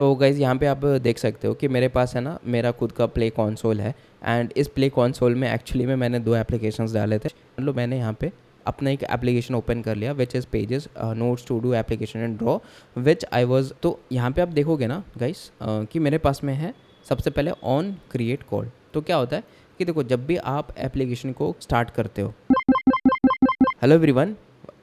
तो गाइज़ यहाँ पे आप देख सकते हो कि मेरे पास है ना मेरा खुद का प्ले कंसोल है। एंड इस प्ले कंसोल में एक्चुअली में मैंने 2 एप्लीकेशंस डाले थे। मतलब मैंने यहाँ पे अपना एक एप्लीकेशन ओपन कर लिया which is pages, notes to do application and draw which I was. तो यहाँ पे आप देखोगे ना गाइस कि मेरे पास में है सबसे पहले ऑन क्रिएट कोड। तो क्या होता है कि देखो जब भी आप एप्लीकेशन को स्टार्ट करते हो। Hello everyone,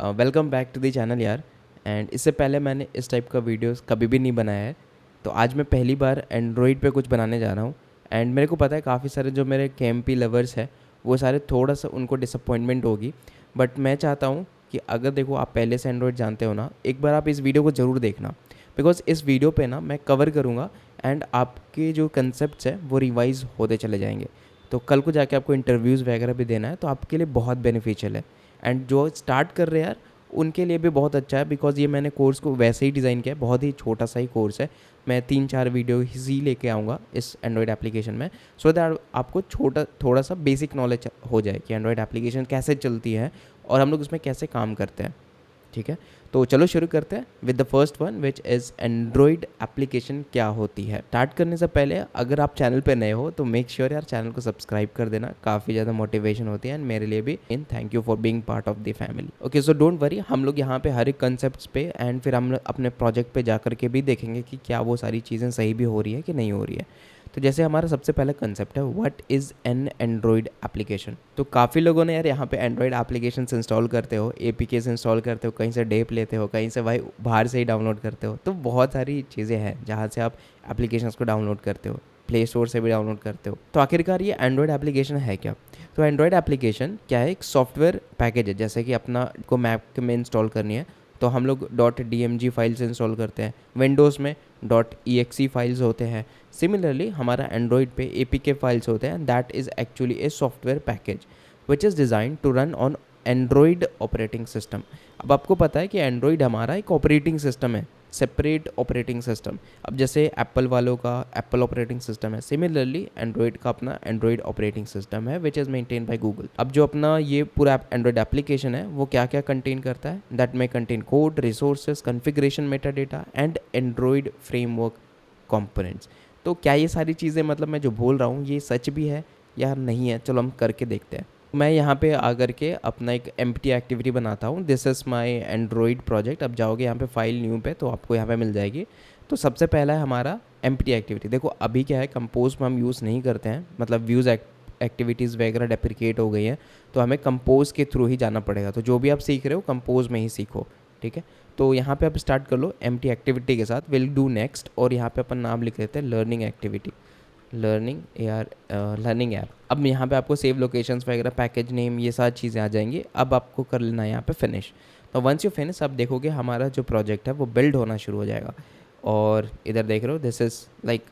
welcome back to the channel यार। एंड इससे पहले मैंने इस टाइप का वीडियोस कभी भी नहीं बनाया है। तो आज मैं पहली बार एंड्रॉयड पे कुछ बनाने जा रहा हूँ। एंड मेरे को पता है काफ़ी सारे जो मेरे केएमपी लवर्स हैं वो सारे थोड़ा सा उनको डिसअपॉइंटमेंट होगी। बट मैं चाहता हूँ कि अगर देखो आप पहले से एंड्रॉयड जानते हो ना, एक बार आप इस वीडियो को ज़रूर देखना। बिकॉज इस वीडियो पे ना मैं कवर करूँगा एंड आपके जो कंसेप्ट्स हैं वो रिवाइज होते चले जाएंगे। तो कल को जाके आपको इंटरव्यूज़ वगैरह भी देना है तो आपके लिए बहुत बेनिफिशियल है। एंड जो स्टार्ट कर रहे हैं यार उनके लिए भी बहुत अच्छा है। बिकॉज ये मैंने कोर्स को वैसे ही डिज़ाइन किया है, बहुत ही छोटा सा ही कोर्स है। मैं 3-4 वीडियो ही लेके आऊँगा इस एंड्रॉयड एप्लीकेशन में, सो दैट आपको थोड़ा सा बेसिक नॉलेज हो जाए कि एंड्रॉयड एप्लीकेशन कैसे चलती है और हम लोग उसमें कैसे काम करते हैं। ठीक है, तो चलो शुरू करते हैं with the first one which is Android application क्या होती है। स्टार्ट करने से पहले अगर आप चैनल पे नए हो तो मेक श्योर यार चैनल को सब्सक्राइब कर देना, काफ़ी ज़्यादा मोटिवेशन होती है एंड मेरे लिए भी। In thank you for being part of the family. Okay, so don't worry, हम लोग यहाँ पे हर एक कंसेप्ट पे एंड फिर हम अपने प्रोजेक्ट पे जा करके भी देखेंगे कि क्या वो सारी चीज़ें सही भी हो रही है कि नहीं हो रही है। तो जैसे हमारा सबसे पहला कंसेप्ट है what is an Android application. तो काफ़ी लोगों ने यार यहाँ पे एंड्रॉयड एप्लीकेशन इंस्टॉल करते हो, एपीकेस इंस्टॉल करते हो, कहीं से डेप लेते हो, कहीं से भाई बाहर से ही डाउनलोड करते हो। तो बहुत सारी चीज़ें हैं जहाँ से आप एप्लीकेशंस को डाउनलोड करते हो, प्ले स्टोर से भी डाउनलोड करते हो। तो आखिरकार ये एंड्रॉयड एप्लीकेशन है क्या? तो एंड्रॉयड एप्लीकेशन क्या है? एक सॉफ्टवेयर पैकेज है। जैसे कि अपना को मैक में इंस्टॉल करनी है तो हम लोग .dmg फाइल्स इंस्टॉल करते हैं, विंडोज़ में .exe फाइल्स होते हैं। सिमिलरली हमारा एंड्रॉयड पे APK फाइल्स होते हैं। That is actually a software package which is design to run on Android operating system. अब आपको पता है कि एंड्रॉयड हमारा एक ऑपरेटिंग सिस्टम है, सेपरेट ऑपरेटिंग सिस्टम। अब जैसे एप्पल वालों का एप्पल ऑपरेटिंग सिस्टम है, सिमिलरली एंड्रॉयड का अपना एंड्रॉयड ऑपरेटिंग सिस्टम है which is maintain by Google. अब जो अपना ये पूरा एंड्रॉयड एप्लीकेशन है वो क्या क्या कंटेन करता है? दैट में contain code, resources, configuration, metadata and Android framework components. तो क्या ये सारी चीज़ें मतलब मैं जो बोल रहा हूँ ये सच भी है या नहीं है? चलो हम करके देखते हैं। मैं यहाँ पे आकर के अपना एक एम्प्टी एक्टिविटी बनाता हूँ। This is my Android project. अब जाओगे यहाँ पे फाइल न्यू पे तो आपको यहाँ पे मिल जाएगी। तो सबसे पहला है हमारा एम्प्टी एक्टिविटी। देखो अभी क्या है, कंपोज में हम यूज़ नहीं करते हैं, मतलब व्यूज़ एक्टिविटीज़ वगैरह डेप्रिकेट हो गई हैं तो हमें कंपोज के थ्रू ही जाना पड़ेगा। तो जो भी आप सीख रहे हो कंपोज में ही सीखो। ठीक है, तो यहाँ पे आप स्टार्ट कर लो एम्प्टी एक्टिविटी के साथ, विल डू नेक्स्ट। और यहाँ पे अपन नाम लिख लेते हैं लर्निंग एक्टिविटी, लर्निंग ऐप। अब यहाँ पे आपको सेव लोकेशंस वगैरह, पैकेज नेम, ये सारी चीज़ें आ जाएंगी। अब आपको कर लेना है यहाँ पे फिनिश। तो वंस यू फिनिश आप देखोगे हमारा जो प्रोजेक्ट है वो बिल्ड होना शुरू हो जाएगा। और इधर देख रहे हो दिस इज़ लाइक,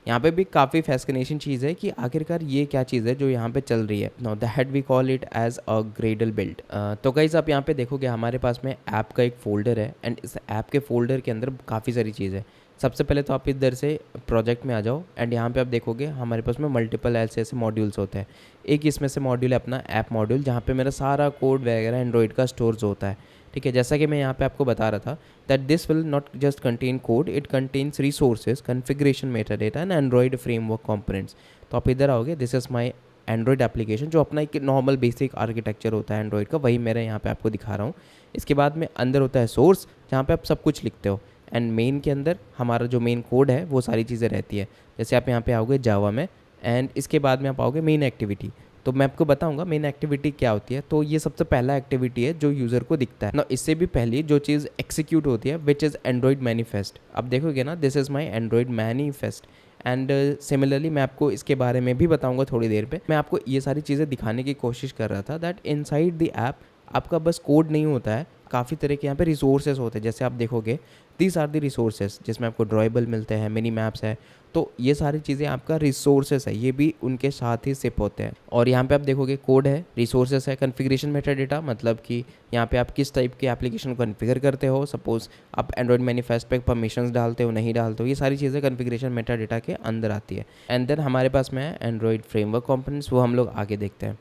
यहाँ पे भी काफ़ी फैसिनेशन चीज़ है कि आखिरकार ये क्या चीज़ है जो यहाँ पे चल रही है। Know that we call it as a Gradle build. तो गाइस आप यहाँ पे देखोगे हमारे पास में ऐप का एक फ़ोल्डर है एंड इस ऐप के फ़ोल्डर के अंदर काफ़ी सारी चीज़ है। सबसे पहले तो आप इधर से प्रोजेक्ट में आ जाओ एंड यहाँ पे आप देखोगे हमारे पास में मल्टीपल ऐसे मॉड्यूल्स होते हैं। एक इसमें से मॉड्यूल है अपना ऐप मॉड्यूल, जहाँ पे मेरा सारा कोड वगैरह एंड्रॉइड का स्टोर्स होता है। ठीक है, जैसा कि मैं यहाँ पे आपको बता रहा था that this will not just contain code, it contains resources, configuration, metadata and Android framework components. तो आप इधर आओगे, this is my Android application, जो अपना एक नॉर्मल बेसिक आर्किटेक्चर होता है एंड्रॉइड का, वही मेरे यहाँ पे आपको दिखा रहा हूँ। इसके बाद में अंदर होता है सोर्स, जहाँ पे आप सब कुछ लिखते हो। एंड मेन के अंदर हमारा जो मेन कोड है वो सारी चीज़ें रहती है। जैसे आप यहाँ पे आओगे जावा में एंड इसके बाद में आप आओगे मेन एक्टिविटी। तो मैं आपको बताऊंगा मेन एक्टिविटी क्या होती है। तो ये सबसे पहला एक्टिविटी है जो यूज़र को दिखता है ना। इससे भी पहले जो चीज़ एक्सिक्यूट होती है विच इज़ एंड्रॉइड मैनिफेस्ट। अब देखोगे ना this is my Android manifest. And similarly मैं आपको इसके बारे में भी बताऊंगा थोड़ी देर पे। मैं आपको ये सारी चीज़ें दिखाने की कोशिश कर रहा था दैट इनसाइड द ऐप आपका बस कोड नहीं होता है, काफ़ी तरह के यहाँ पे रिसोर्सेज होते हैं। जैसे आप देखोगे दीज आर द रिसोर्सेज, जिसमें आपको ड्रॉएबल मिलते हैं, मिनी मैप्स है। तो ये सारी चीज़ें आपका रिसोर्सेज है, ये भी उनके साथ ही सिप होते हैं। और यहाँ पे आप देखोगे कोड है, रिसोर्सेज है, कॉन्फ़िगरेशन मेटाडेटा, मतलब कि यहाँ पे आप किस टाइप के एप्लीकेशन को कॉन्फ़िगर करते हो। सपोज आप एंड्रॉइड मैनिफेस्ट पे परमिशंस डालते हो, नहीं डालते हो, ये सारी चीज़ें कॉन्फ़िगरेशन मेटाडेटा के अंदर आती है। एंड देन हमारे पास में है एंड्रॉइड फ्रेमवर्क कंपोनेंट्स, वो हम लोग आगे देखते हैं।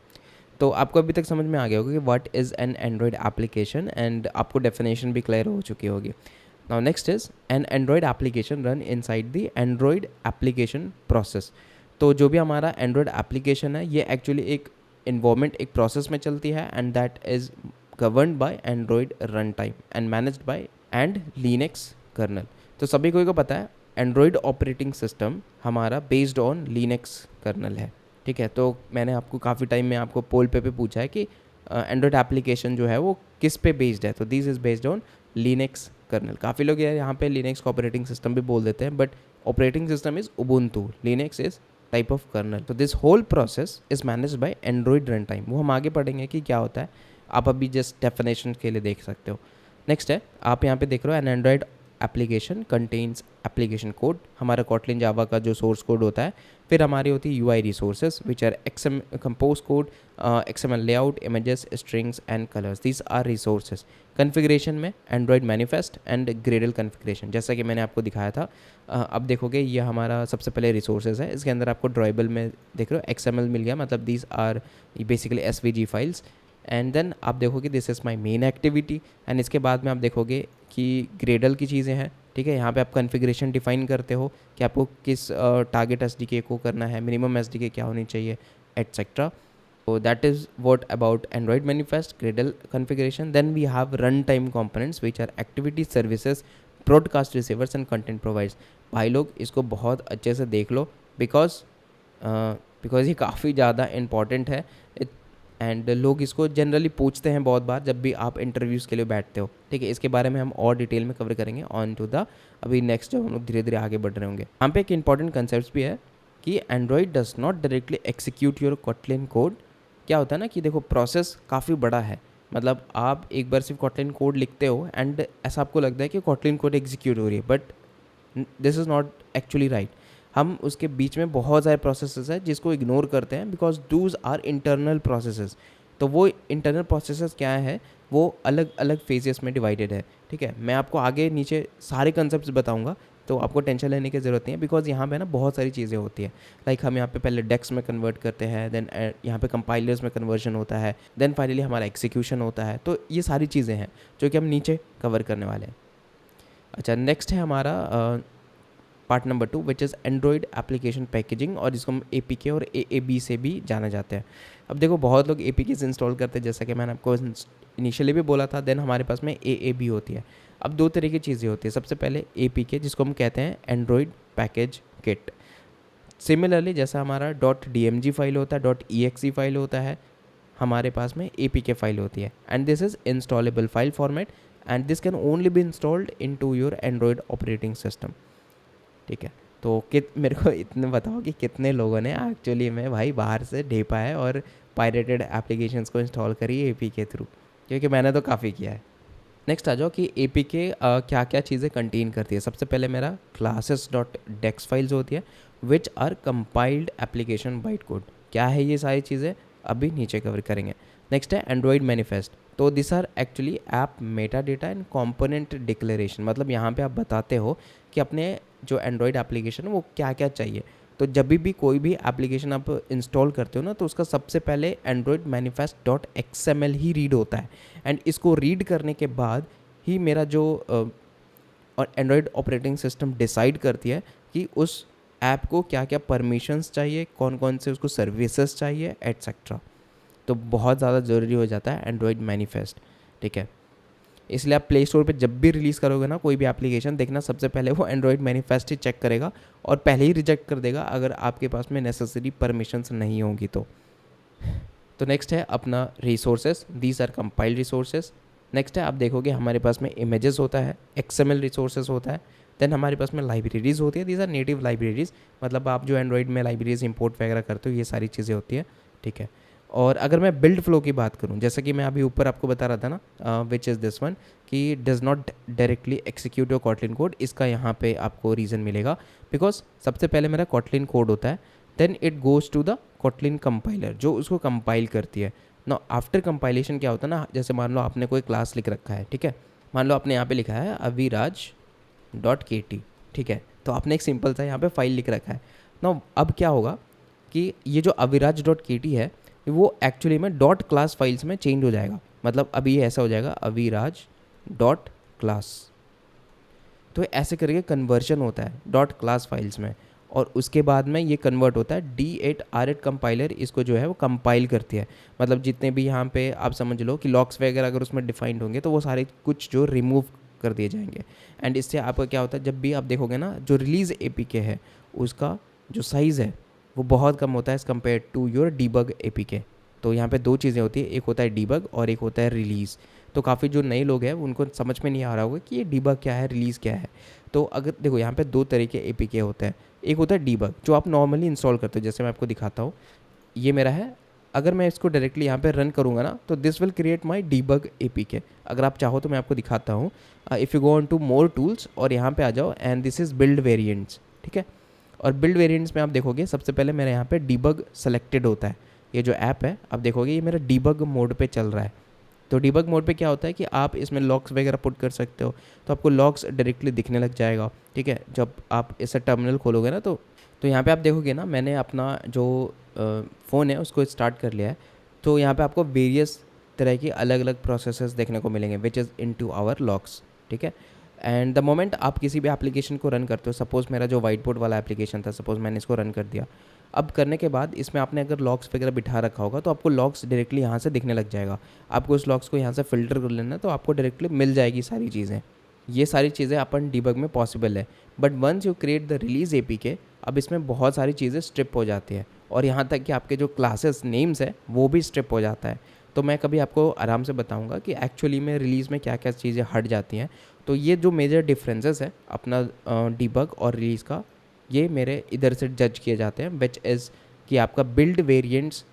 तो आपको अभी तक समझ में आ गया होगा कि what is an Android application and आपको डेफिनेशन भी क्लियर हो चुकी होगी। Now next is an Android application run inside the Android application process. तो जो भी हमारा एंड्रॉयड एप्लीकेशन है ये एक्चुअली एक इन्वायरमेंट, एक प्रोसेस में चलती है, and that is governed by Android run time and managed by and Linux kernel. तो सभी को पता है एंड्रॉयड ऑपरेटिंग सिस्टम हमारा बेस्ड ऑन लिनक्स कर्नल है, ठीक है। तो मैंने आपको काफ़ी टाइम में आपको पोल पे पूछा है कि एंड्रॉयड एप्लीकेशन जो है वो किस पे बेस्ड है, तो this is based on Linux kernel. काफ़ी लोग यार यहाँ पे लिनक्स को ऑपरेटिंग सिस्टम भी बोल देते हैं, but operating system is Ubuntu, Linux is type of kernel. तो this whole process is managed by Android run time. वो हम आगे पढ़ेंगे कि क्या होता है, आप अभी जस्ट डेफिनेशन के लिए देख सकते हो। नेक्स्ट है, आप यहाँ पे देख रहे हो N Android application contains application code, हमारा कॉटलिन जावा का जो सोर्स कोड होता है। फिर हमारी होती है UI resources which are compose code, XML layout, images, strings and colours, these are resources. Configuration में Android manifest and Gradle configuration, जैसा कि मैंने आपको दिखाया था। अब देखोगे ये हमारा सबसे पहले रिसोर्सेज है, इसके अंदर आपको ड्राइबल में देख रहे हो XML मिल गया, मतलब these are basically SVG files. And then आप देखोगे this is my main activity, and इसके बाद में आप देखोगे कि ग्रेडल की चीज़ें हैं, ठीक है। यहाँ पे आप कन्फिग्रेशन डिफाइन करते हो कि आपको किस टारगेट SDK को करना है, मिनिमम SDK क्या होनी चाहिए, etcetera. So that is what about Android manifest, Gradle configuration. Then we have runtime components which are activity services, broadcast receivers and content providers. भाई लोग इसको बहुत अच्छे से देख लो बिकॉज ये काफ़ी ज़्यादा इम्पॉर्टेंट है, एंड लोग इसको जनरली पूछते हैं बहुत बार जब भी आप इंटरव्यूज़ के लिए बैठते हो, ठीक है। इसके बारे में हम और डिटेल में कवर करेंगे ऑन टू द अभी नेक्स्ट, जब हम लोग धीरे धीरे आगे बढ़ रहे होंगे। यहाँ पे एक इंपॉर्टेंट कंसेप्ट भी है कि Android does not directly execute your Kotlin code. क्या होता है ना कि देखो प्रोसेस काफ़ी बड़ा है, मतलब आप एक बार सिर्फ कॉटलिन कोड लिखते हो एंड ऐसा आपको लगता है कि कॉटलिन कोड एग्जीक्यूट हो रही है, but this is not actually right. हम उसके बीच में बहुत सारे प्रोसेसेस हैं जिसको इग्नोर करते हैं because those are internal processes. तो वो इंटरनल प्रोसेसेस क्या है, वो अलग अलग फेजेस में डिवाइडेड है, ठीक है। मैं आपको आगे नीचे सारे कंसेप्ट बताऊंगा, तो आपको टेंशन लेने की ज़रूरत नहीं है, बिकॉज यहाँ पे ना बहुत सारी चीज़ें होती है। लाइक हम यहाँ पे पहले डेक्स में कन्वर्ट करते हैं, देन यहाँ पे कंपाइलर्स में कन्वर्जन होता है, देन फाइनली हमारा एग्जीक्यूशन होता है। तो ये सारी चीज़ें हैं जो कि हम नीचे कवर करने वाले हैं। अच्छा, नेक्स्ट है हमारा part number 2 which is Android application packaging, और इसको हम APK और AAB से भी जाना जाते हैं। अब देखो बहुत लोग APK इंस्टॉल करते हैं, जैसा कि मैंने आपको इनिशियली भी बोला था। देन हमारे पास में AAB होती है। अब दो तरह की चीज़ें होती है, सबसे पहले APK जिसको हम कहते हैं एंड्रॉयड पैकेज किट। सिमिलरली जैसा हमारा .dmg फाइल होता है, .exe फाइल होता है, हमारे पास में APK फाइल होती है, and this is installable file format and this can only be installed into your Android operating system, ठीक है। तो मेरे को इतने बताओ कि कितने लोगों ने एक्चुअली में भाई बाहर से ढेपा है और पायरेटेड एप्लीकेशंस को इंस्टॉल करी है APK थ्रू, क्योंकि मैंने तो काफ़ी किया है। नेक्स्ट आ जाओ कि APK क्या क्या चीज़ें कंटेन करती है। सबसे पहले मेरा classes.dex फाइल्स होती है which are compiled application byte code. क्या है ये सारी चीज़ें, अभी नीचे कवर करेंगे। नेक्स्ट है एंड्रॉयड मैनिफेस्ट। तो this are actually app meta data and component declaration, मतलब यहाँ पे आप बताते हो कि अपने जो एंड्रॉयड एप्लीकेशन है वो क्या क्या चाहिए। तो जब भी कोई भी एप्लीकेशन आप इंस्टॉल करते हो ना, तो उसका सबसे पहले एंड्रॉयड मैनिफेस्ट .xml ही रीड होता है, एंड इसको रीड करने के बाद ही मेरा जो और एंड्रॉयड ऑपरेटिंग सिस्टम डिसाइड करती है कि उस ऐप को क्या क्या परमिशंस चाहिए, कौन कौन से उसको सर्विसेज चाहिए, एटसेट्रा। तो बहुत ज़्यादा ज़रूरी हो जाता है एंड्रॉयड मैनिफेस्ट, ठीक है। इसलिए आप प्ले स्टोर पे जब भी रिलीज़ करोगे ना कोई भी एप्लीकेशन, देखना सबसे पहले वो एंड्रॉयड मैनिफेस्ट ही चेक करेगा और पहले ही रिजेक्ट कर देगा अगर आपके पास में नेसेसरी परमिशंस नहीं होंगी तो। नेक्स्ट है अपना resources, these are compiled resources. Next है आप देखोगे हमारे पास में इमेजेस होता है, XML रिसोर्सेज होता है, देन हमारे पास में लाइब्रेरीज़ होती है, दीज आर नेटिव लाइब्रेरीज़, मतलब आप जो एंड्रॉयड में लाइब्रेरीज इंपोर्ट वगैरह करते हो, ये सारी चीज़ें होती है, ठीक है। और अगर मैं बिल्ड फ्लो की बात करूं, जैसा कि मैं अभी ऊपर आपको बता रहा था ना, विच इज़ दिस वन, कि does not directly execute your Kotlin code, इसका यहाँ पे आपको रीज़न मिलेगा बिकॉज सबसे पहले मेरा कॉटलिन कोड होता है, then it goes to the Kotlin compiler जो उसको कंपाइल करती है ना। आफ्टर कंपाइलेशन क्या होता है ना, जैसे मान लो आपने कोई क्लास लिख रखा है, ठीक है, मान लो आपने यहाँ पे लिखा है aviraj.kt, ठीक है, तो आपने एक सिंपल सा यहाँ पे फाइल लिख रखा है ना। अब क्या होगा कि ये जो aviraj.kt है वो एक्चुअली में डॉट क्लास फाइल्स में चेंज हो जाएगा, मतलब अभी ये ऐसा हो जाएगा aviraj.class, तो ऐसे करके कन्वर्जन होता है डॉट क्लास फाइल्स में, और उसके बाद में ये कन्वर्ट होता है D8 R8 कंपाइलर इसको जो है वो कंपाइल करती है। मतलब जितने भी यहाँ पे आप समझ लो कि लॉक्स वगैरह अगर उसमें डिफाइंड होंगे तो वो सारे कुछ जो रिमूव कर दिए जाएंगे। एंड इससे आपका क्या होता है, जब भी आप देखोगे ना जो रिलीज़ APK है उसका जो साइज़ है वो बहुत कम होता है as compare to your debug APK। तो यहाँ पे दो चीज़ें होती है, एक होता है डीबग और एक होता है रिलीज़। तो काफ़ी जो नए लोग हैं उनको समझ में नहीं आ रहा होगा कि ये डीबग क्या है, रिलीज़ क्या है। तो अगर देखो यहाँ पे दो तरह के APK होते हैं। एक होता है डीबग जो आप नॉर्मली इंस्टॉल करते हो, जैसे मैं आपको दिखाता हूँ, ये मेरा है। अगर मैं इसको डायरेक्टली यहाँ पे रन करूँगा ना तो this will create my debug APK। अगर आप चाहो तो मैं आपको दिखाता हूँ। If you go on to more tools और यहाँ पे आ जाओ and this is build variants, ठीक है। और बिल्ड वेरिएंट्स में आप देखोगे सबसे पहले मेरे यहाँ पे डीबग सेलेक्टेड होता है। ये जो ऐप है आप देखोगे ये मेरा डीबग मोड पे चल रहा है। तो डीबग मोड पे क्या होता है कि आप इसमें लॉक्स वगैरह पुट कर सकते हो, तो आपको लॉक्स डायरेक्टली दिखने लग जाएगा, ठीक है। जब आप इसे टर्मिनल खोलोगे ना तो यहाँ पे आप देखोगे ना मैंने अपना जो फ़ोन है उसको स्टार्ट कर लिया है। तो यहाँ पे आपको वेरियस तरह की अलग अलग प्रोसेसेस देखने को मिलेंगे which is into our logs, ठीक है। एंड द मोमेंट आप किसी भी एप्लीकेशन को रन करते हो, सपोज़ मेरा जो वाइट बोर्ड वाला एप्लीकेशन था, सपोज़ मैंने इसको रन कर दिया। अब करने के बाद इसमें आपने अगर लॉक्स वगैरह बिठा रखा होगा तो आपको लॉक्स डायरेक्टली यहाँ से दिखने लग जाएगा। आपको उस लॉक्स को यहाँ से फ़िल्टर कर लेना तो आपको डायरेक्टली मिल जाएगी सारी चीज़ें। ये सारी चीज़ें अपन डीबग में पॉसिबल है। But once you create the release APK, अब इसमें बहुत सारी चीज़ें स्ट्रिप हो जाती है और यहाँ तक कि आपके जो क्लासेस नेम्स है वो भी स्ट्रिप हो जाता है। तो मैं कभी आपको आराम से बताऊंगा कि एक्चुअली में रिलीज़ में क्या क्या चीज़ें हट जाती हैं। तो ये जो मेजर डिफरेंसेस है अपना डीबग और रिलीज़ का, ये मेरे इधर से जज किए जाते हैं विच इज़ कि आपका बिल्ड वेरिएंट्स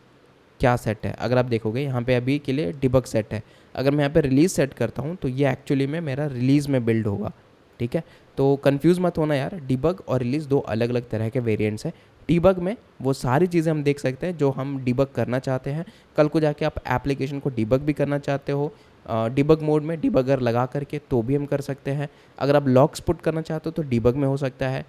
क्या सेट है। अगर आप देखोगे यहाँ पे अभी के लिए डिबग सेट है, अगर मैं यहाँ पे रिलीज़ सेट करता हूँ तो ये एक्चुअली में मेरा रिलीज़ में बिल्ड होगा, ठीक है। तो कंफ्यूज मत होना यार, डिबग और रिलीज़ दो अलग अलग तरह के वेरिएंट्स हैं। डिबग में वो सारी चीज़ें हम देख सकते हैं जो हम डिबग करना चाहते हैं। कल को जाके आप एप्लीकेशन को डिबग भी करना चाहते हो डिबग मोड में डिबगर लगा करके तो भी हम कर सकते हैं। अगर आप लॉक्स पुट करना चाहते हो तो डिबग में हो सकता है।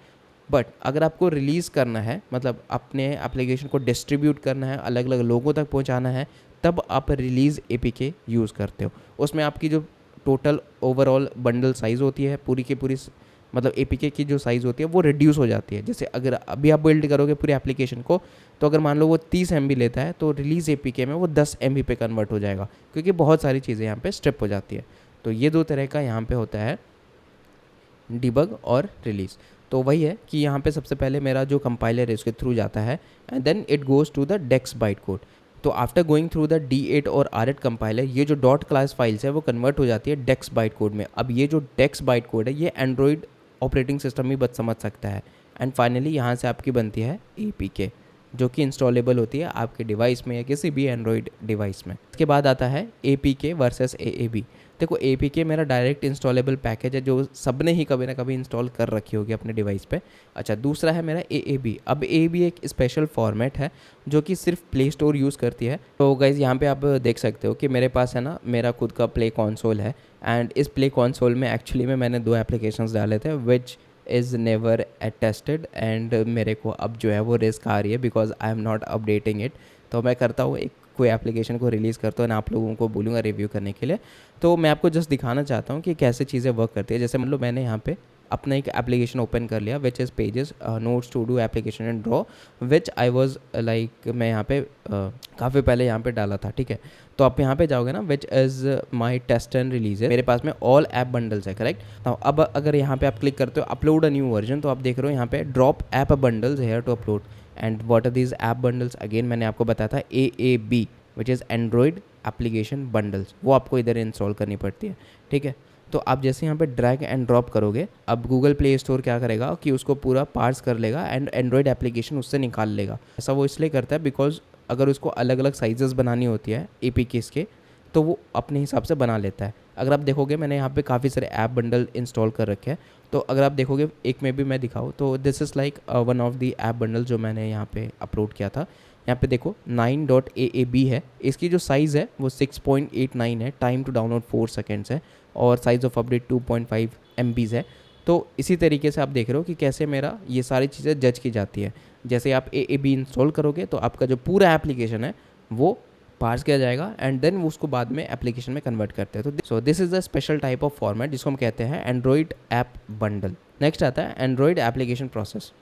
बट अगर आपको रिलीज़ करना है, मतलब अपने एप्लीकेशन को डिस्ट्रीब्यूट करना है, अलग अलग लोगों तक पहुंचाना है, तब आप रिलीज़ APK यूज़ करते हो। उसमें आपकी जो टोटल ओवरऑल बंडल साइज़ होती है पूरी की पूरी, मतलब APK की जो साइज़ होती है वो रिड्यूस हो जाती है। जैसे अगर अभी आप बिल्ड करोगे पूरी एप्लीकेशन को तो अगर मान लो वो 30 MB लेता है तो रिलीज़ APK में वो 10 MB पे कन्वर्ट हो जाएगा, क्योंकि बहुत सारी चीज़ें यहाँ पे स्ट्रिप हो जाती है। तो ये दो तरह का यहाँ पे होता है डिबग और रिलीज़। तो वही है कि यहाँ पे सबसे पहले मेरा जो कंपाइलर है उसके थ्रू जाता है and then it goes to the dex byte code. तो after going through the D8 और R8 कंपाइलर, ये जो डॉट क्लास फाइल्स है वो कन्वर्ट हो जाती है डेक्स बाइट कोड में। अब ये जो डेक्स बाइट कोड है ये एंड्रॉयड ऑपरेटिंग सिस्टम ही बस समझ सकता है। एंड फाइनली यहाँ से आपकी बनती है APK जो कि इंस्टॉलेबल होती है आपके डिवाइस में या किसी भी एंड्रॉयड डिवाइस में। इसके बाद आता है APK वर्सेस AAB। देखो APK मेरा डायरेक्ट इंस्टॉलेबल पैकेज है जो सब ने ही कभी ना कभी इंस्टॉल कर रखी होगी अपने डिवाइस पे। अच्छा, दूसरा है मेरा AAB। अब AAB एक स्पेशल फॉर्मेट है जो कि सिर्फ प्ले स्टोर यूज़ करती है। तो गाइज़ यहाँ पे आप देख सकते हो कि मेरे पास है ना मेरा खुद का प्ले कंसोल है एंड इस प्ले कंसोल में एक्चुअली में मैंने 2 एप्लीकेशंस डाले थे which is never tested and मेरे को अब जो है वो रिस्क आ रही है because I am not updating it. तो मैं करता हूँ एक कोई एप्लीकेशन को रिलीज़ करता हूँ, आप लोगों को बोलूँगा रिव्यू करने के लिए। तो मैं आपको जस्ट दिखाना चाहता हूँ कि कैसे चीज़ें वर्क करती है। जैसे मतलब मैंने यहाँ पे अपना एक एप्लीकेशन ओपन कर लिया which is pages notes to do application and draw which I was like मैं यहाँ पे काफ़ी पहले यहाँ पे डाला था, ठीक है। तो आप यहाँ पे जाओगे ना which is my test and release है, मेरे पास में ऑल ऐप बंडल्स है, करेक्ट। तो अब अगर यहाँ पे आप क्लिक करते हो अपलोड अ न्यू वर्जन तो आप देख रहे हो यहाँ पे drop app bundles here to upload and what are these app bundles. Again मैंने आपको बताया था AAB which is Android application bundles, वो आपको इधर इंस्टॉल करनी पड़ती है, ठीक है। तो आप जैसे यहाँ पे ड्रैग एंड ड्रॉप करोगे, अब गूगल प्ले स्टोर क्या करेगा कि उसको पूरा पार्स कर लेगा एंड एंड्रॉयड एप्लीकेशन उससे निकाल लेगा। ऐसा वो इसलिए करता है बिकॉज अगर उसको अलग अलग साइजेस बनानी होती है APKs के तो वो अपने हिसाब से बना लेता है। अगर आप देखोगे मैंने यहाँ पे काफ़ी सारे ऐप बंडल इंस्टॉल कर रखे हैं। तो अगर आप देखोगे एक में भी मैं दिखाऊँ तो this is like one of the app bundle जो मैंने यहाँ पे अपलोड किया था। यहाँ पे देखो 9.AAB है, इसकी जो साइज़ है वो 6.89 है, टाइम टू डाउनलोड 4 सेकेंड्स है और साइज़ ऑफ अपडेट 2.5 MB है। तो इसी तरीके से आप देख रहे हो कि कैसे मेरा ये सारी चीज़ें जज की जाती है। जैसे आप AAB इंस्टॉल करोगे तो आपका जो पूरा एप्लीकेशन है वो पार्स किया जाएगा एंड देन उसको बाद में एप्लीकेशन में कन्वर्ट करते हैं। तो this is the special type of format जिसको हम कहते हैं एंड्रॉइड ऐप बंडल। नेक्स्ट आता है Android application process.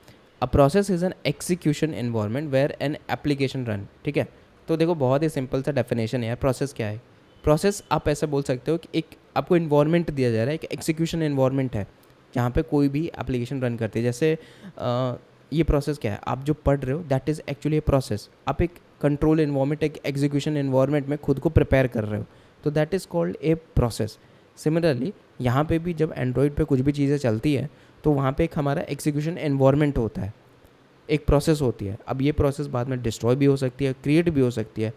A process is an execution environment where an application run. ठीक है, तो देखो बहुत ही सिंपल सा डेफिनेशन है यार, प्रोसेस क्या है। प्रोसेस आप ऐसे बोल सकते हो कि एक आपको इन्वायरमेंट दिया जा रहा है, एक एग्जीक्यूशन इन्वायरमेंट है जहाँ पे कोई भी एप्लीकेशन रन करती है। जैसे ये प्रोसेस क्या है, आप जो पढ़ रहे हो that is actually a process. आप एक कंट्रोल इन्वायरमेंट, एक एग्जीक्यूशन इन्वायरमेंट में खुद को प्रिपेयर कर रहे हो, तो that is called a process. Similarly यहाँ पे भी जब एंड्रॉयड पे कुछ भी चीज़ें चलती है तो वहाँ पे एक हमारा एग्जीक्यूशन इन्वायरमेंट होता है, एक प्रोसेस होती है। अब ये प्रोसेस बाद में डिस्ट्रॉय भी हो सकती है, क्रिएट भी हो सकती है।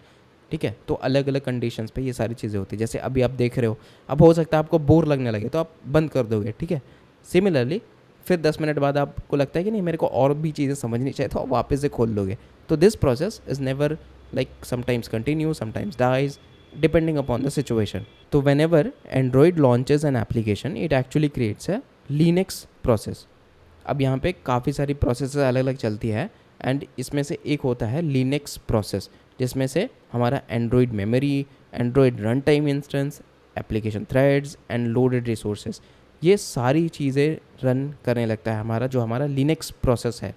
ठीक है, तो अलग अलग कंडीशंस पे ये सारी चीज़ें होती है। जैसे अभी आप देख रहे हो, अब हो सकता है आपको बोर लगने लगे तो आप बंद कर दोगे। ठीक है, सिमिलरली फिर 10 मिनट बाद आपको लगता है कि नहीं मेरे को और भी चीज़ें समझनी चाहिए, तो आप वापस से खोल लोगे। तो this process is never like sometimes continue, sometimes dies, depending upon the situation. तो whenever Android launches an application it actually creates a Linux process. अब यहाँ पे काफ़ी सारी प्रोसेस अलग अलग चलती है एंड इसमें से एक होता है लिनक्स प्रोसेस, जिसमें से हमारा Android memory, Android run time instance, application threads and loaded resources, ये सारी चीज़ें रन करने लगता है हमारा जो हमारा लिनक्स प्रोसेस है।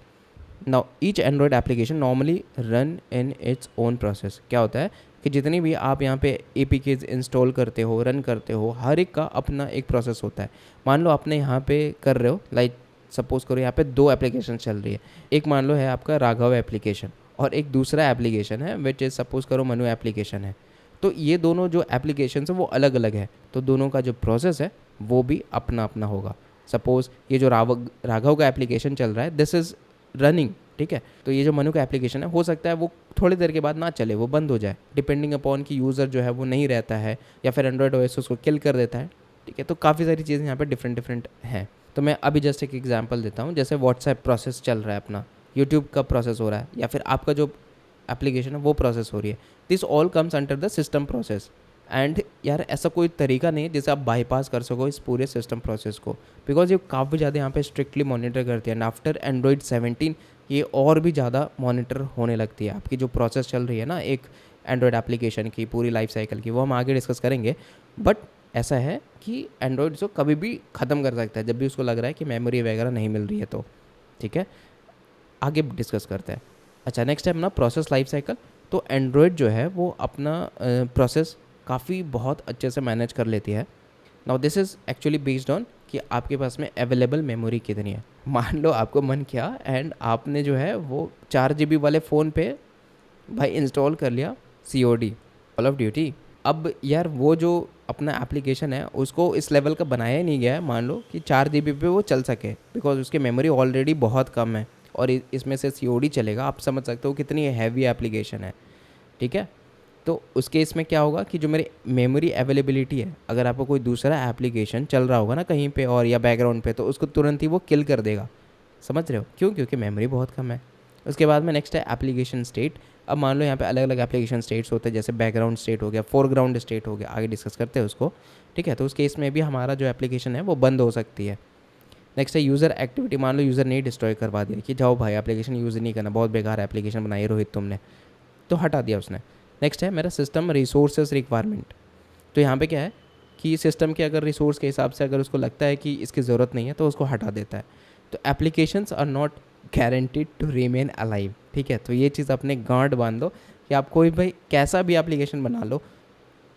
Now each Android application normally run in its own process. क्या होता है कि जितनी भी आप यहाँ पे APKs इंस्टॉल करते हो, रन करते हो, हर एक का अपना एक प्रोसेस होता है। मान लो आपने यहाँ पे कर रहे हो, लाइक सपोज करो यहाँ पे 2 एप्लीकेशन चल रही है। एक मान लो है आपका राघव एप्लीकेशन और एक दूसरा एप्लीकेशन है विच इज़ सपोज करो मनु एप्लीकेशन है। तो ये दोनों जो एप्लीकेशन है वो अलग अलग है, तो दोनों का जो प्रोसेस है वो भी अपना अपना होगा। सपोज़ ये जो राघव का एप्लीकेशन चल रहा है दिस इज़ रनिंग। ठीक है, तो ये जो मनु का एप्लीकेशन है हो सकता है वो थोड़ी देर के बाद ना चले, वो बंद हो जाए, डिपेंडिंग अपॉन कि यूज़र जो है वो नहीं रहता है या फिर एंड्रॉयड OS उसको किल कर देता है। ठीक है, तो काफ़ी सारी चीज़ें यहाँ पे डिफरेंट हैं। तो मैं अभी जस्ट एक एग्जांपल देता हूँ। जैसे व्हाट्सएप प्रोसेस चल रहा है अपना, यूट्यूब का प्रोसेस हो रहा है, या फिर आपका जो एप्लीकेशन है वो प्रोसेस हो रही है। This all comes under the system process. And यार ऐसा कोई तरीका नहीं है जिससे आप बाईपास कर सको इस पूरे सिस्टम प्रोसेस को, बिकॉज ये काफ़ी ज़्यादा यहाँ पे स्ट्रिक्टली मॉनिटर करती है। एंड आफ्टर एंड्रॉयड 17 ये और भी ज़्यादा मॉनिटर होने लगती है। आपकी जो प्रोसेस चल रही है ना एक एंड्रॉयड एप्लीकेशन की पूरी लाइफ साइकिल की, वो हम आगे डिस्कस करेंगे। बट ऐसा है कि एंड्रॉयड इसको कभी भी ख़त्म कर सकता है जब भी उसको लग रहा है कि मेमोरी वगैरह नहीं मिल रही है तो। ठीक है, आगे डिस्कस करते हैं। अच्छा, नेक्स्ट है अपना प्रोसेस लाइफ साइकिल। तो एंड्रॉयड जो है वो अपना प्रोसेस काफ़ी बहुत अच्छे से मैनेज कर लेती है। Now this is actually based on कि आपके पास में अवेलेबल मेमोरी कितनी है। मान लो आपको मन किया एंड आपने जो है वो 4 GB वाले फ़ोन पे भाई इंस्टॉल कर लिया COD कॉल ऑफ ड्यूटी। अब यार वो जो अपना एप्लीकेशन है उसको इस लेवल का बनाया ही नहीं गया है मान लो कि 4 GB पे वो चल सके, बिकॉज उसकी मेमोरी ऑलरेडी बहुत कम है और इसमें से COD चलेगा। आप समझ सकते हो कितनी हैवी एप्लीकेशन है। ठीक है, तो उस केस में क्या होगा कि जो मेरी मेमोरी अवेलेबिलिटी है, अगर आपको कोई दूसरा एप्लीकेशन चल रहा होगा ना कहीं पे और या बैकग्राउंड पे, तो उसको तुरंत ही वो किल कर देगा। समझ रहे हो क्यों? क्योंकि मेमोरी बहुत कम है। उसके बाद में नेक्स्ट है एप्लीकेशन स्टेट। अब मान लो यहाँ पे अलग अलग एप्लीकेशन स्टेट्स होते हैं, जैसे बैकग्राउंड स्टेट हो गया, फोरग्राउंड स्टेट हो गया, आगे डिस्कस करते हैं उसको। ठीक है, तो उस केस में भी हमारा जो एप्लीकेशन है वो बंद हो सकती है। नेक्स्ट है यूज़र एक्टिविटी। मान लो यूज़र ने डिस्ट्रॉय करवा दिया कि जाओ भाई एप्लीकेशन यूज़ नहीं करना, बहुत बेकार एप्लीकेशन बनाई रोहित तुमने, तो हटा दिया उसने। नेक्स्ट है मेरा सिस्टम रिसोर्सेज रिक्वायरमेंट। तो यहाँ पे क्या है कि सिस्टम के अगर रिसोर्स के हिसाब से अगर उसको लगता है कि इसकी ज़रूरत नहीं है तो उसको हटा देता है। तो applications are not guaranteed to remain alive. ठीक है, तो ये चीज़ अपने गांड बांध दो कि आप कोई भाई कैसा भी एप्लीकेशन बना लो,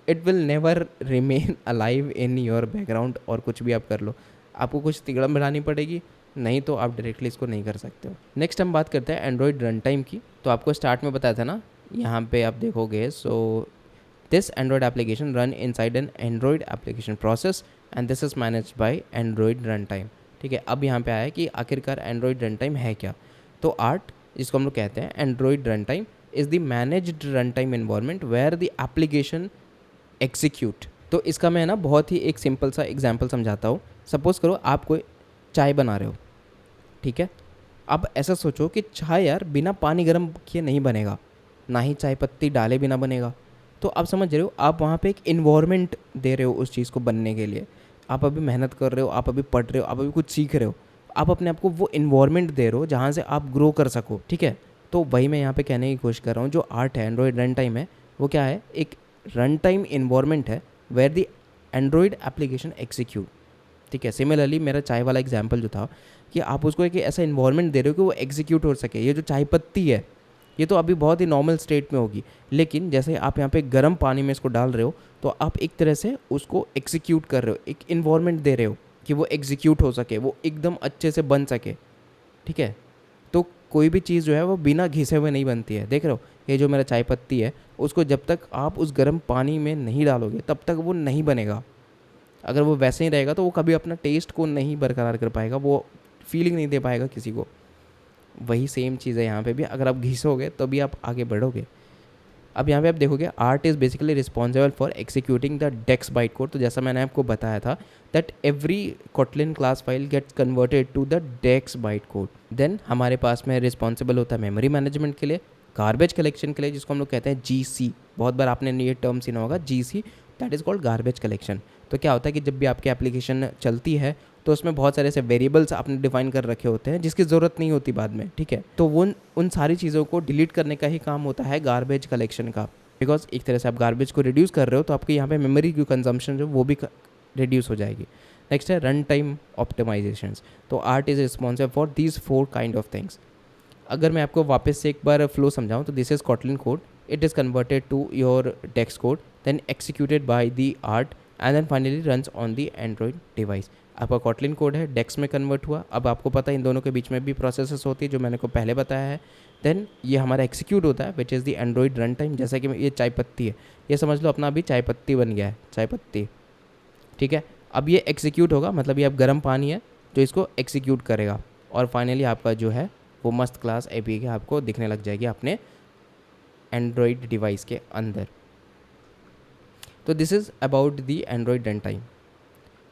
it will never remain alive in your background. और कुछ भी आप कर लो, आपको कुछ तिगड़म बनानी पड़ेगी, नहीं तो आप डायरेक्टली इसको नहीं कर सकते हो। नेक्स्ट हम बात करते हैं एंड्रॉयड रन टाइम की। तो आपको स्टार्ट में बताया था ना, यहाँ पे आप देखोगे, so this Android application run inside N Android application process and this is managed by Android run time. ठीक है, अब यहाँ पे आया कि आखिरकार एंड्रॉयड रन टाइम है क्या। तो आर्ट जिसको हम लोग कहते हैं Android run time is the managed run time environment where the application execute. तो इसका मैं ना बहुत ही एक सिंपल सा एग्जांपल समझाता हूँ। सपोज़ करो आप कोई चाय बना रहे हो, ठीक है। अब ऐसा सोचो कि चाय यार बिना पानी गर्म किए नहीं बनेगा, ना ही चाय पत्ती डाले बिना बनेगा। तो आप समझ रहे हो, आप वहाँ पे एक इन्वायरमेंट दे रहे हो उस चीज़ को बनने के लिए। आप अभी मेहनत कर रहे हो, आप अभी पढ़ रहे हो, आप अभी कुछ सीख रहे हो, आप अपने आप को वो इन्वायरमेंट दे रहे हो जहाँ से आप ग्रो कर सको। ठीक है, तो वही मैं यहाँ पे कहने की कोशिश कर रहा हूँ, जो आर्ट है एंड्रॉयड रन टाइम है, वो क्या है, एक रन टाइम इन्वायरमेंट है where the Android application execute. ठीक है, सिमिलरली मेरा चाय वाला एग्जाम्पल जो था कि आप उसको एक ऐसा इन्वायरमेंट दे रहे हो कि वो एग्जीक्यूट हो सके। ये जो चाय पत्ती है ये तो अभी बहुत ही नॉर्मल स्टेट में होगी, लेकिन जैसे आप यहाँ पे गर्म पानी में इसको डाल रहे हो तो आप एक तरह से उसको एग्जीक्यूट कर रहे हो, एक इन्वायरमेंट दे रहे हो कि वो एग्जीक्यूट हो सके, वो एकदम अच्छे से बन सके। ठीक है, तो कोई भी चीज़ जो है वो बिना घिसे हुए नहीं बनती है। देख रहे हो, ये जो मेरा चाय पत्ती है उसको जब तक आप उस गर्म पानी में नहीं डालोगे तब तक वो नहीं बनेगा। अगर वो वैसे ही रहेगा तो वो कभी अपना टेस्ट को नहीं बरकरार कर पाएगा, वो फीलिंग नहीं दे पाएगा किसी को। वही सेम चीज़ है यहाँ पे भी, अगर आप घिसोगे तो भी आप आगे बढ़ोगे। अब यहाँ पे आप देखोगे ART is basically responsible for executing the dex byte code. तो जैसा मैंने आपको बताया था that every Kotlin class file gets converted to the dex byte code. Then हमारे पास में रिस्पॉन्सिबल होता है मेमोरी मैनेजमेंट के लिए, गार्बेज कलेक्शन के लिए जिसको हम लोग कहते हैं GC। बहुत बार आपने ये टर्म सुना होगा GC, that is called garbage collection. तो क्या होता है कि जब भी आपकी एप्लीकेशन चलती है तो उसमें बहुत सारे ऐसे वेरिएबल्स आपने डिफाइन कर रखे होते हैं जिसकी ज़रूरत नहीं होती बाद में। ठीक है, तो वो उन सारी चीज़ों को डिलीट करने का ही काम होता है गार्बेज कलेक्शन का। बिकॉज एक तरह से आप गार्बेज को रिड्यूस कर रहे हो तो आपके यहाँ पे मेमोरी की कंजम्पशन जो वो भी रिड्यूस हो जाएगी। नेक्स्ट है रन टाइम ऑप्टिमाइजेशंस। तो art is responsible for these 4 kind of things. अगर मैं आपको वापस से एक बार फ्लो समझाऊँ तो this is Kotlin code, it is converted to your dex code, then executed by the ART and then finally runs on the Android device. आपका Kotlin code है, डेक्स में कन्वर्ट हुआ। अब आपको पता है इन दोनों के बीच में भी प्रोसेसेस होती है जो मैंने को पहले बताया है। देन ये हमारा एक्सिक्यूट होता है which is the Android run time. जैसा कि ये चाय पत्ती है, ये समझ लो अपना अभी चाय पत्ती बन गया है, चाय पत्ती। ठीक है, अब ये एक्सिक्यूट होगा, मतलब ये अब गर्म पानी है जो इसको एक्सिक्यूट करेगा, और फाइनली आपका जो है वो मस्त क्लास APK आपको दिखने लग जाएगी अपने एंड्रॉइड डिवाइस के अंदर। तो this is about the Android run time.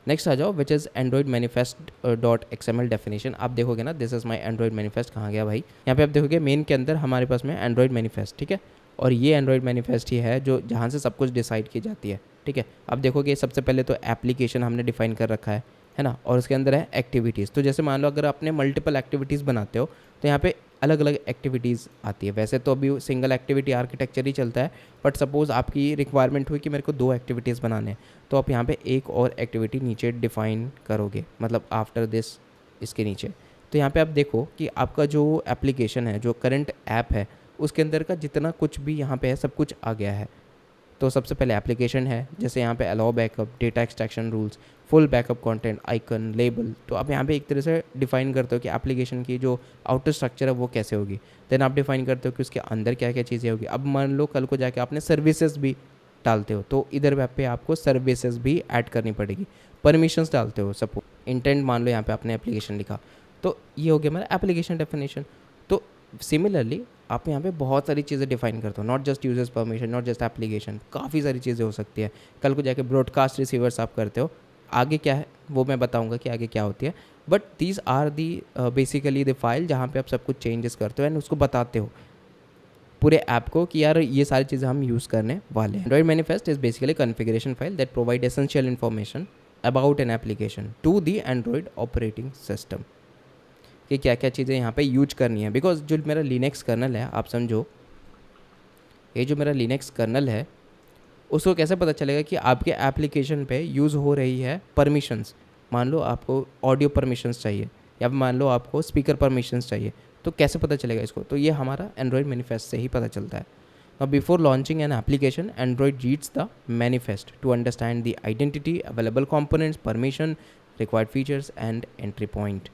Next आ जाओ which is Android manifest dot XML definition. आप देखोगे ना, this is my Android manifest. कहाँ गया भाई, यहाँ पे आप देखोगे मेन के अंदर हमारे पास में एंड्रॉइड मैनिफेस्ट। ठीक है, और ये एंड्रॉइड मैनिफेस्ट ही है जो जहाँ से सब कुछ डिसाइड की जाती है। ठीक है, अब देखोगे सबसे पहले तो एप्लीकेशन हमने डिफाइन कर रखा है ना, और उसके अंदर है एक्टिविटीज़। तो जैसे मान लो अगर आपने मल्टीपल एक्टिविटीज़ बनाते हो तो यहाँ पे अलग अलग एक्टिविटीज़ आती है। वैसे तो अभी सिंगल एक्टिविटी आर्किटेक्चर ही चलता है, बट सपोज़ आपकी रिक्वायरमेंट हुई कि मेरे को 2 एक्टिविटीज़ बनाने हैं, तो आप यहाँ पे एक और एक्टिविटी नीचे डिफ़ाइन करोगे, मतलब आफ्टर दिस इसके नीचे। तो यहाँ पे आप देखो कि आपका जो एप्लीकेशन है, जो करंट ऐप है, उसके अंदर का जितना कुछ भी यहाँ पे है सब कुछ आ गया है। तो सबसे पहले एप्लीकेशन है, जैसे यहाँ पे allow backup, data extraction rules, full backup content, icon, label. तो आप यहाँ पे एक तरह से डिफाइन करते हो कि एप्लीकेशन की जो आउटर स्ट्रक्चर है वो कैसे होगी। देन आप डिफाइन करते हो कि उसके अंदर क्या क्या चीज़ें होगी। अब मान लो कल को जाके आपने सर्विसेज भी डालते हो तो इधर वेब पे आपको सर्विसेज भी ऐड करनी पड़ेगी। परमिशंस डालते हो, सपोज इंटेंट मान लो यहाँ पे आपने एप्लीकेशन लिखा, तो ये हो गया हमारा एप्लीकेशन डेफिनेशन। तो सिमिलरली आप यहाँ पे बहुत सारी चीज़ें डिफाइन करते हो, not just users permission, not just application, काफ़ी सारी चीज़ें हो सकती है। कल को जाके ब्रॉडकास्ट रिसीवर्स आप करते हो, आगे क्या है वो मैं बताऊंगा कि आगे क्या होती है। But these are the basically the file जहाँ पे आप सब कुछ चेंजेस करते हो एंड उसको बताते हो पूरे ऐप को कि यार ये सारी चीज़ें हम यूज़ करने वाले हैं। Android manifest is basically configuration file that provide essential information about an application to the Android operating system, कि क्या क्या चीज़ें यहाँ पे यूज करनी है। बिकॉज जो मेरा लिनक्स कर्नल है, आप समझो ये जो मेरा लिनक्स कर्नल है उसको कैसे पता चलेगा कि आपके एप्लीकेशन पे यूज़ हो रही है परमिशंस। मान लो आपको ऑडियो परमिशंस चाहिए या मान लो आपको स्पीकर परमिशंस चाहिए, तो कैसे पता चलेगा इसको? तो ये हमारा एंड्रॉइड मैनिफेस्ट से ही पता चलता है। Now before launching an application, Android reads the manifest to understand the identity, available components, permission, required features and entry point.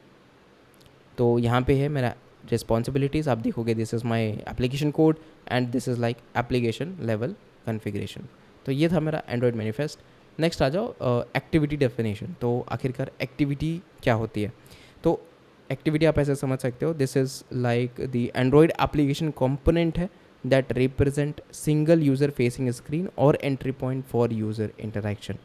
तो यहाँ पे है मेरा रिस्पॉन्सिबिलिटीज़, आप देखोगे this is my application code and this is like application level configuration. तो ये था मेरा एंड्रॉइड मैनिफेस्ट। नेक्स्ट आ जाओ एक्टिविटी डेफिनेशन। तो आखिरकार एक्टिविटी क्या होती है? तो एक्टिविटी आप ऐसे समझ सकते हो, this is like the Android application component है that represent single user facing screen और entry point for user interaction.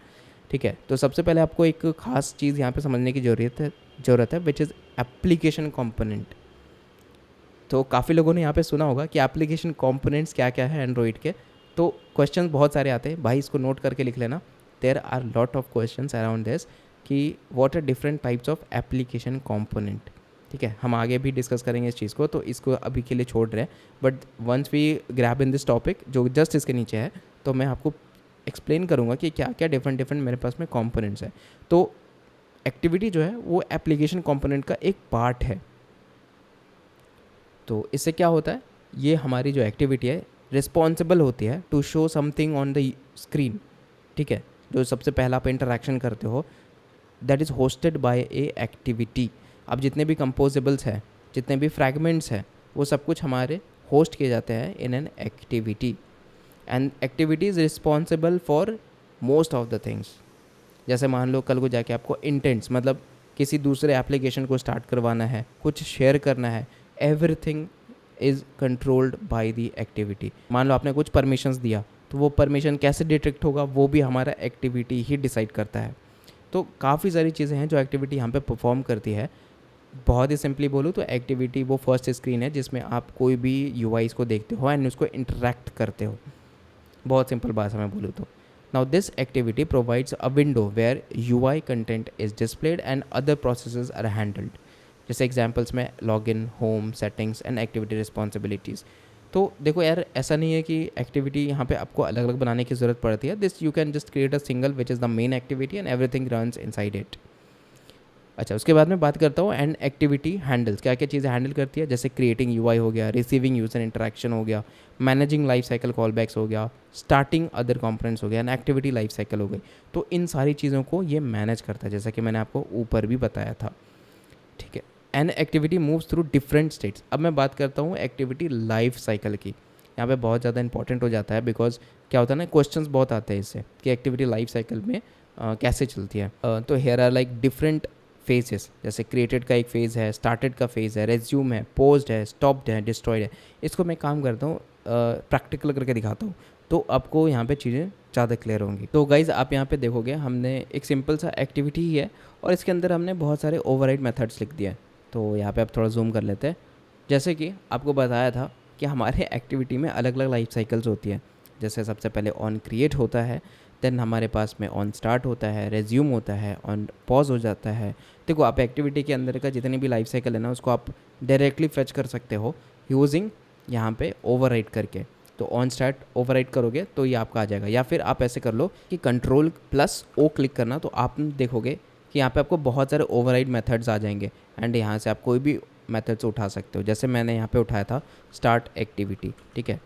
ठीक है, तो सबसे पहले आपको एक खास चीज़ यहाँ पे समझने की ज़रूरत है विच इज़ एप्लीकेशन कंपोनेंट। तो काफ़ी लोगों ने यहाँ पे सुना होगा कि एप्लीकेशन कंपोनेंट्स क्या क्या है एंड्रॉइड के। तो क्वेश्चंस बहुत सारे आते हैं भाई, इसको नोट करके लिख लेना। There are lot of questions around this कि what are different types of application component. ठीक है, हम आगे भी डिस्कस करेंगे इस चीज़ को, तो इसको अभी के लिए छोड़ रहे हैं। But once we grab in this topic जो जस्ट इसके नीचे है, तो मैं आपको एक्सप्लेन करूँगा कि क्या क्या डिफरेंट डिफरेंट मेरे पास में कंपोनेंट्स हैं। तो एक्टिविटी जो है वो एप्लीकेशन कंपोनेंट का एक पार्ट है। तो इससे क्या होता है, ये हमारी जो एक्टिविटी है रिस्पॉन्सिबल होती है to show something on the screen. ठीक है, जो सबसे पहला आप इंटरेक्शन करते हो that is hosted by a activity. अब जितने भी कंपोजेबल्स हैं, जितने भी फ्रैगमेंट्स हैं, वो सब कुछ हमारे होस्ट किए जाते हैं in an activity, and activity is responsible for most of the things. जैसे मान लो कल को जाके आपको इंटेंट्स, मतलब किसी दूसरे एप्लीकेशन को स्टार्ट करवाना है, कुछ शेयर करना है, everything is controlled by the activity. मान लो आपने कुछ परमिशंस दिया, तो वो परमिशन कैसे डिटेक्ट होगा वो भी हमारा एक्टिविटी ही डिसाइड करता है। तो काफ़ी सारी चीज़ें हैं जो एक्टिविटी यहाँ पे परफॉर्म करती है। बहुत ही सिंपली बोलूँ तो एक्टिविटी वो फर्स्ट स्क्रीन है जिसमें आप कोई भी यूआईज़ को देखते हो एंड उसको इंटरेक्ट करते हो। बहुत सिंपल भाषा में बोलूँ तो now this activity provides a window where UI content is displayed and other processes are handled. जैसे एग्जांपल्स में login, home, settings and activity responsibilities. तो देखो यार, ऐसा नहीं है कि एक्टिविटी यहाँ पे आपको अलग अलग बनाने की ज़रूरत पड़ती है। This you can just create a single which is the main activity and everything runs inside it. अच्छा, उसके बाद मैं बात करता हूँ एंड एक्टिविटी हैंडल्स, क्या क्या चीज़ें हैंडल करती है। जैसे क्रिएटिंग यूआई हो गया, रिसीविंग यूजर इंटरेक्शन हो गया, मैनेजिंग लाइफ साइकिल कॉलबैक्स हो गया, स्टार्टिंग अदर कंपोनेंट्स हो गया एंड एक्टिविटी लाइफ साइकिल हो गई। तो इन सारी चीज़ों को ये मैनेज करता है, जैसा कि मैंने आपको ऊपर भी बताया था। ठीक है, and activity moves through different states. अब मैं बात करता हूँ एक्टिविटी लाइफ साइकिल की। यहाँ पे बहुत ज़्यादा इंपॉर्टेंट हो जाता है, बिकॉज क्या होता है ना, क्वेश्चंस बहुत आते हैं इससे कि एक्टिविटी लाइफ साइकिल में कैसे चलती है। तो here are like different phases. जैसे क्रिएटेड का एक फेज़ है, स्टार्टेड का फेज़ है, रेज्यूम है, पोज्ड है, स्टॉप्ड है, डिस्ट्रॉयड है। इसको मैं काम करता हूँ, प्रैक्टिकल करके दिखाता हूँ, तो आपको यहाँ पे चीज़ें ज़्यादा क्लियर होंगी। तो गाइज़ आप यहाँ पे देखोगे हमने एक सिंपल सा एक्टिविटी ही है और इसके अंदर हमने बहुत सारे ओवरराइड मेथड्स लिख दिए हैं। तो यहाँ पे आप थोड़ा जूम कर लेते हैं। जैसे कि आपको बताया था कि हमारे एक्टिविटी में अलग अलग लाइफ साइकिल्स होती है। जैसे सबसे पहले ऑन क्रिएट होता है, देन हमारे पास में ऑन स्टार्ट होता है, रेज्यूम होता है, ऑन पॉज हो जाता है। देखो आप एक्टिविटी के अंदर का जितनी भी लाइफ साइकिल है ना, उसको आप डायरेक्टली फेच कर सकते हो यूजिंग यहाँ पे ओवरराइड करके। तो ऑन स्टार्ट ओवरराइड करोगे तो ये आपका आ जाएगा, या फिर आप ऐसे कर लो कि Ctrl+O क्लिक करना, तो आप देखोगे कि यहाँ पे आपको बहुत सारे ओवरराइड मेथड्स आ जाएंगे एंड यहाँ से आप कोई भी मेथड्स उठा सकते हो। जैसे मैंने यहाँ पे उठाया था स्टार्ट एक्टिविटी। ठीक है,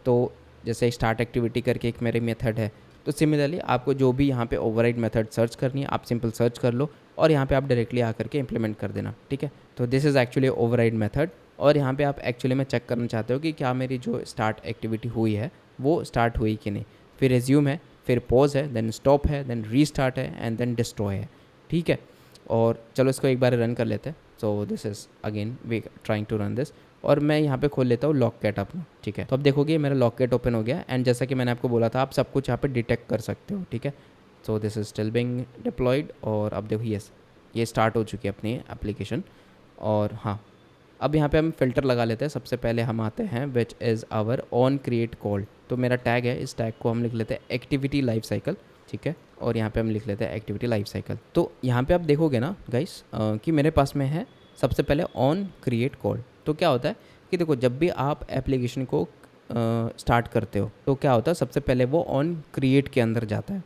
तो जैसे स्टार्ट एक्टिविटी करके एक मेरे मेथड है, तो सिमिलरली आपको जो भी यहाँ पे ओवरराइड मेथड सर्च करनी है, आप सिंपल सर्च कर लो और यहाँ पे आप डायरेक्टली आकर के इंप्लीमेंट कर देना। ठीक है, तो this is actually override method. और यहाँ पे आप एक्चुअली में चेक करना चाहते हो कि क्या मेरी जो स्टार्ट एक्टिविटी हुई है वो स्टार्ट हुई कि नहीं। फिर रेज्यूम है, फिर पॉज है, देन स्टॉप है, देन रीस्टार्ट है एंड देन डिस्ट्रॉय है। ठीक है, और चलो इसको एक बार रन कर लेते हैं। So this is again we trying to run this, और मैं यहाँ पे खोल लेता हूँ लॉककेट अपना। ठीक है, तो अब देखोगे मेरा लॉककेट ओपन हो गया एंड जैसा कि मैंने आपको बोला था आप सब कुछ यहाँ पे डिटेक्ट कर सकते हो। ठीक है, so this is still being deployed और अब देखो यस ये स्टार्ट हो चुकी है अपनी एप्लीकेशन। और हाँ, अब यहाँ पे हम फ़िल्टर लगा लेते हैं। सबसे पहले हम आते हैं which is our on create call. तो मेरा टैग है, इस टैग को हम लिख लेते हैं एक्टिविटी लाइफ साइकिल। ठीक है, और यहाँ पे हम लिख लेते हैं एक्टिविटी लाइफ साइकिल। तो यहाँ पे आप देखोगे ना गाइस कि मेरे पास में है सबसे पहले ऑन क्रिएट कॉल। तो क्या होता है कि देखो जब भी आप एप्लीकेशन को स्टार्ट करते हो तो क्या होता है, सबसे पहले वो ऑन क्रिएट के अंदर जाता है।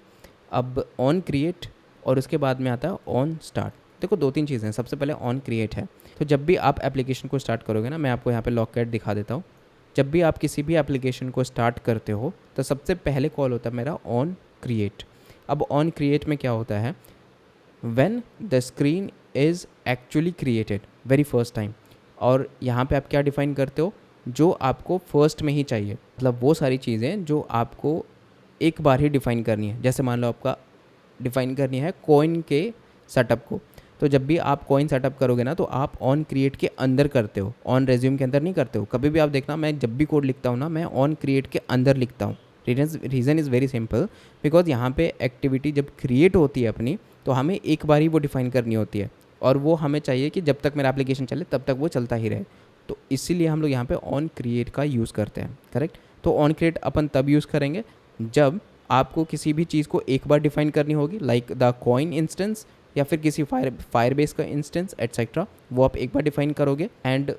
अब ऑन क्रिएट और उसके बाद में आता है ऑन स्टार्ट। देखो दो तीन चीज़ें हैं, सबसे पहले ऑन क्रिएट है। तो जब भी आप एप्लीकेशन को स्टार्ट करोगे ना, मैं आपको यहाँ पे लॉककेट दिखा देता हूँ। जब भी आप किसी भी एप्लीकेशन को स्टार्ट करते हो तो सबसे पहले कॉल होता है मेरा ऑन क्रिएट। अब ऑन क्रिएट में क्या होता है, when the screen is actually created very first time. और यहाँ पे आप क्या डिफ़ाइन करते हो, जो आपको फर्स्ट में ही चाहिए, मतलब वो सारी चीज़ें जो आपको एक बार ही डिफ़ाइन करनी है। जैसे मान लो आपका डिफ़ाइन करनी है कॉइन के सेटअप को, तो जब भी आप कॉइन सेटअप करोगे ना तो आप ऑन क्रिएट के अंदर करते हो, ऑन रेज्यूम के अंदर नहीं करते हो। कभी भी आप देखना, मैं जब भी कोड लिखता हूँ ना, मैं ऑन क्रिएट के अंदर लिखता हूँ। Reason is very simple, because यहाँ पे एक्टिविटी जब क्रिएट होती है अपनी, तो हमें एक बार ही वो डिफ़ाइन करनी होती है और वो हमें चाहिए कि जब तक मेरा एप्लीकेशन चले तब तक वो चलता ही रहे। तो इसीलिए हम लोग यहाँ पे ऑन क्रिएट का यूज़ करते हैं। करेक्ट, तो ऑन क्रिएट अपन तब यूज़ करेंगे जब आपको किसी भी चीज़ को एक बार डिफ़ाइन करनी होगी, लाइक द कॉइन इंस्टेंस, या फिर किसी फायरबेस का इंस्टेंस एटसेट्रा, वो आप एक बार डिफाइन करोगे। एंड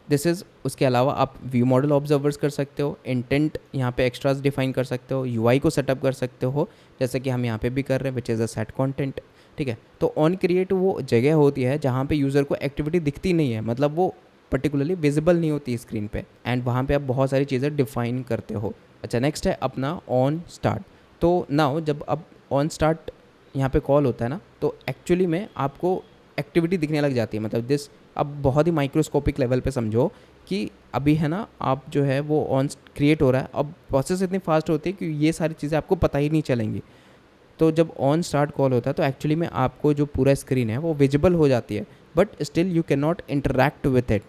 दिस इज़, उसके अलावा आप व्यू मॉडल ऑब्जर्वर्स कर सकते हो, इंटेंट यहाँ पे एक्स्ट्रास डिफाइन कर सकते हो, यूआई को सेटअप कर सकते हो, जैसे कि हम यहाँ पे भी कर रहे हैं, which is a set content. ठीक है, तो ऑन क्रिएट वो जगह होती है जहाँ पे यूज़र को एक्टिविटी दिखती नहीं है, मतलब वो पर्टिकुलरली विजिबल नहीं होती स्क्रीन पे, एंड वहाँ पे आप बहुत सारी चीज़ें डिफाइन करते हो। अच्छा, नेक्स्ट है अपना ऑन स्टार्ट। तो नाउ जब अब ऑन स्टार्ट यहाँ पे कॉल होता है ना, तो एक्चुअली में आपको एक्टिविटी दिखने लग जाती है। मतलब दिस, अब बहुत ही माइक्रोस्कोपिक लेवल पे समझो कि अभी है ना, आप जो है वो ऑन क्रिएट हो रहा है, अब प्रोसेस इतनी फास्ट होती है कि ये सारी चीज़ें आपको पता ही नहीं चलेंगी। तो जब ऑन स्टार्ट कॉल होता है तो एक्चुअली में आपको जो पूरा स्क्रीन है वो विजिबल हो जाती है, but still you can not interact with it.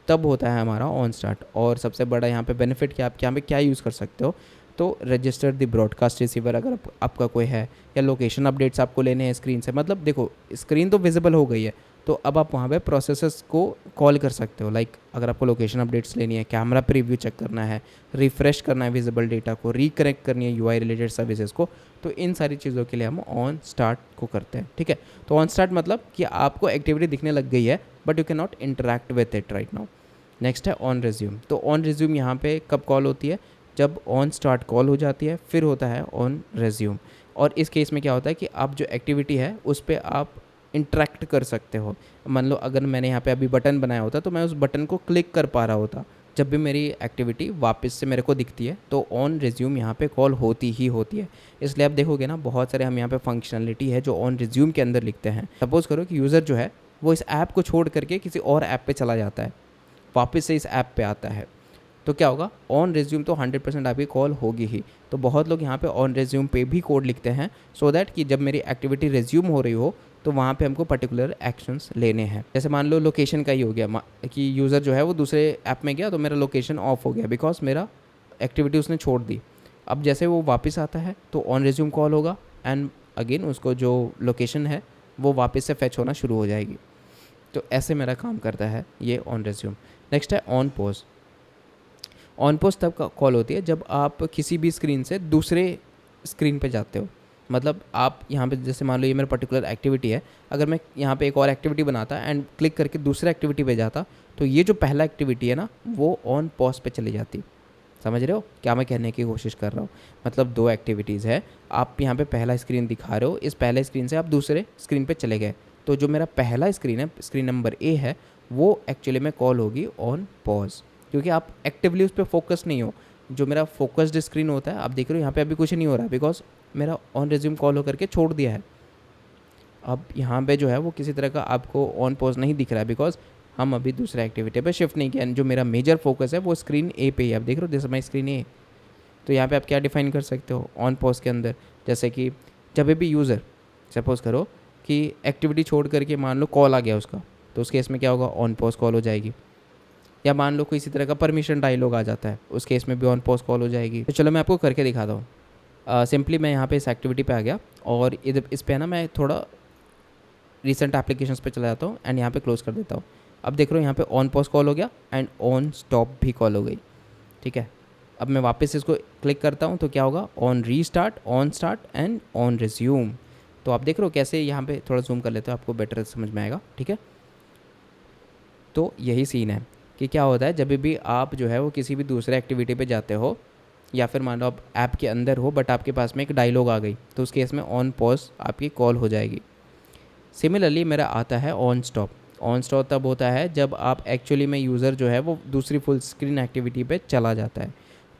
तब होता है हमारा ऑन स्टार्ट। और सबसे बड़ा यहाँ पे बेनिफिट कि आप यहाँ पे क्या यूज़ कर सकते हो, तो रजिस्टर द ब्रॉडकास्ट रिसीवर अगर आपका कोई है, या लोकेशन अपडेट्स आपको लेने हैं स्क्रीन से। मतलब देखो, स्क्रीन तो विजिबल हो गई है, तो अब आप वहाँ पे प्रोसेसेस को कॉल कर सकते हो। लाइक अगर आपको लोकेशन अपडेट्स लेनी है, कैमरा प्रीव्यू चेक करना है, रिफ्रेश करना है विजिबल डेटा को, रिकनेक्ट करनी है यूआई रिलेटेड सर्विसेज को, तो इन सारी चीज़ों के लिए हम ऑन स्टार्ट को करते हैं। ठीक है, तो ऑन स्टार्ट मतलब कि आपको एक्टिविटी दिखने लग गई है, but you can not interact with it right now. Next है ऑन रिज्यूम। तो ऑन रिज्यूम यहाँ पे कब कॉल होती है, जब ऑन स्टार्ट कॉल हो जाती है, फिर होता है ऑन रिज्यूम। और इस केस में क्या होता है कि आप जो एक्टिविटी है उस पर आप इंटरेक्ट कर सकते हो। मान लो अगर मैंने यहाँ पे अभी बटन बनाया होता तो मैं उस बटन को क्लिक कर पा रहा होता, जब भी मेरी एक्टिविटी वापस से मेरे को दिखती है तो ऑन रिज्यूम यहाँ पे कॉल होती ही होती है। इसलिए आप देखोगे ना, बहुत सारे हम यहाँ पे फंक्शनलिटी है जो ऑन रिज्यूम के अंदर लिखते हैं। सपोज़ करो कि यूज़र जो है वो इस ऐप को छोड़ करके किसी और ऐप पे चला जाता है, वापस से इस ऐप पे आता है, तो क्या होगा, ऑन रिज्यूम तो 100% आपकी कॉल होगी ही। तो बहुत लोग यहाँ पे ऑन रिज्यूम पे भी कोड लिखते हैं, सो दैट कि जब मेरी एक्टिविटी रिज्यूम हो रही हो तो वहाँ पे हमको पर्टिकुलर एक्शंस लेने हैं। जैसे मान लो लोकेशन का ही हो गया कि यूज़र जो है वो दूसरे ऐप में गया तो मेरा लोकेशन ऑफ हो गया, बिकॉज मेरा एक्टिविटी उसने छोड़ दी। अब जैसे वो वापस आता है तो ऑन रिज्यूम कॉल होगा, एंड अगेन उसको जो लोकेशन है वो वापस से फैच होना शुरू हो जाएगी। तो ऐसे मेरा काम करता है ये ऑन रिज्यूम। नेक्स्ट है ऑन पोज। ऑन पोज तब कॉल होती है जब आप किसी भी स्क्रीन से दूसरे स्क्रीन पे जाते हो। मतलब आप यहाँ पे जैसे मान लो ये मेरा पर्टिकुलर एक्टिविटी है, अगर मैं यहाँ पे एक और एक्टिविटी बनाता एंड क्लिक करके दूसरे एक्टिविटी पे जाता, तो ये जो पहला एक्टिविटी है ना वो ऑन पॉज पे चली जाती। समझ रहे हो क्या मैं कहने की कोशिश कर रहा हूँ? मतलब दो एक्टिविटीज़ है, आप यहाँ पे पहला स्क्रीन दिखा रहे हो, इस पहले स्क्रीन से आप दूसरे स्क्रीन पे चले गए, तो जो मेरा पहला स्क्रीन है, स्क्रीन नंबर ए है, वो एक्चुअली में कॉल होगी ऑन पॉज, क्योंकि आप एक्टिवली उस पर फोकस नहीं हो। जो मेरा फोकस्ड स्क्रीन होता है, आप देख रहे हो यहाँ पे अभी कुछ नहीं हो रहा, बिकॉज मेरा ऑन रिज्यूम कॉल होकर के छोड़ दिया है। अब यहाँ पे जो है वो किसी तरह का आपको ऑन पॉज नहीं दिख रहा है, बिकॉज हम अभी दूसरे एक्टिविटी पे शिफ्ट नहीं किया। जो मेरा मेजर फोकस है वो स्क्रीन ए पे ही, आप देख रहे हो दिस माई स्क्रीन ए। तो यहाँ पे आप क्या डिफाइन कर सकते हो ऑन पॉज के अंदर, जैसे कि जब भी यूज़र सपोज़ करो कि एक्टिविटी छोड़ करके मान लो कॉल आ गया उसका, तो उस केस में क्या होगा, ऑन पॉज कॉल हो जाएगी। या मान लो कोई इसी तरह का परमिशन डायलॉग आ जाता है, उस केस में भी ऑन पॉज कॉल हो जाएगी। तो चलो मैं आपको करके दिखाता हूँ। सिंपली मैं यहाँ पे इस एक्टिविटी पे आ गया, और इधर इस पे ना मैं थोड़ा रिसेंट एप्लीकेशंस पे चला जाता हूँ एंड यहाँ पे क्लोज कर देता हूँ। अब देख रहे हो यहाँ पे ऑन पॉज कॉल हो गया एंड ऑन स्टॉप भी कॉल हो गई। ठीक है, अब मैं वापस इसको क्लिक करता हूँ तो क्या होगा, on restart, on start and on resume. तो आप देख रहे हो कैसे, यहाँ पे थोड़ा जूम कर लेते हो, आपको बेटर समझ में आएगा। ठीक है, तो यही सीन है कि क्या होता है जब भी आप जो है वो किसी भी दूसरे एक्टिविटी पे जाते हो, या फिर मान लो आप ऐप के अंदर हो बट आपके पास में एक डायलॉग आ गई, तो उस केस में ऑन पॉज आपकी कॉल हो जाएगी। सिमिलरली मेरा आता है ऑन स्टॉप। ऑन स्टॉप तब होता है जब आप एक्चुअली में यूज़र जो है वो दूसरी फुल स्क्रीन एक्टिविटी पे चला जाता है।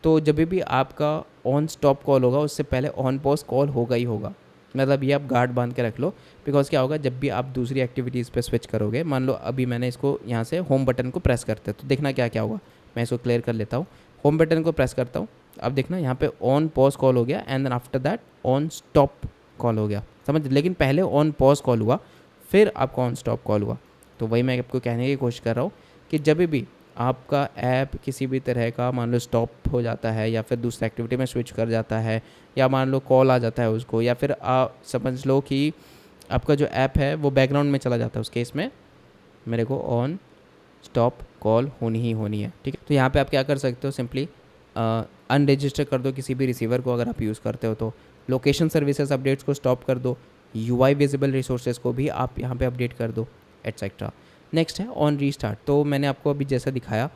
तो जब भी आपका ऑन स्टॉप कॉल होगा उससे पहले ऑन पॉज कॉल होगा ही होगा। मतलब ये आप गार्ड बांध के रख लो, बिकॉज क्या होगा जब भी आप दूसरी एक्टिविटीज़ पे स्विच करोगे, मान लो अभी मैंने इसको यहाँ से होम बटन को प्रेस करते तो देखना क्या क्या होगा। मैं इसको क्लियर कर लेता हूँ, होम बटन को प्रेस करता हूँ, अब देखना यहाँ पे ऑन पॉज कॉल हो गया and then after that on stop call हो गया। समझ, लेकिन पहले ऑन पॉज कॉल हुआ फिर आपका ऑन स्टॉप कॉल हुआ। तो वही मैं आपको कहने की कोशिश कर रहा हूँ कि जब भी आपका ऐप किसी भी तरह का मान लो स्टॉप हो जाता है, या फिर दूसरी एक्टिविटी में स्विच कर जाता है, या मान लो कॉल आ जाता है उसको, या फिर आप समझ लो कि आपका जो ऐप है वो बैकग्राउंड में चला जाता है, उस केस में मेरे को ऑन स्टॉप कॉल होनी ही होनी है। ठीक है, तो यहाँ पे आप क्या कर सकते हो, सिंपली अनरजिस्टर कर दो किसी भी रिसीवर को अगर आप यूज़ करते हो तो, लोकेशन सर्विसेज अपडेट्स को स्टॉप कर दो, UI विजिबल रिसोर्सेज को भी आप यहाँ पे अपडेट कर दो, एट्सेट्रा। नेक्स्ट है ऑन रीस्टार्ट। तो मैंने आपको अभी जैसा दिखाया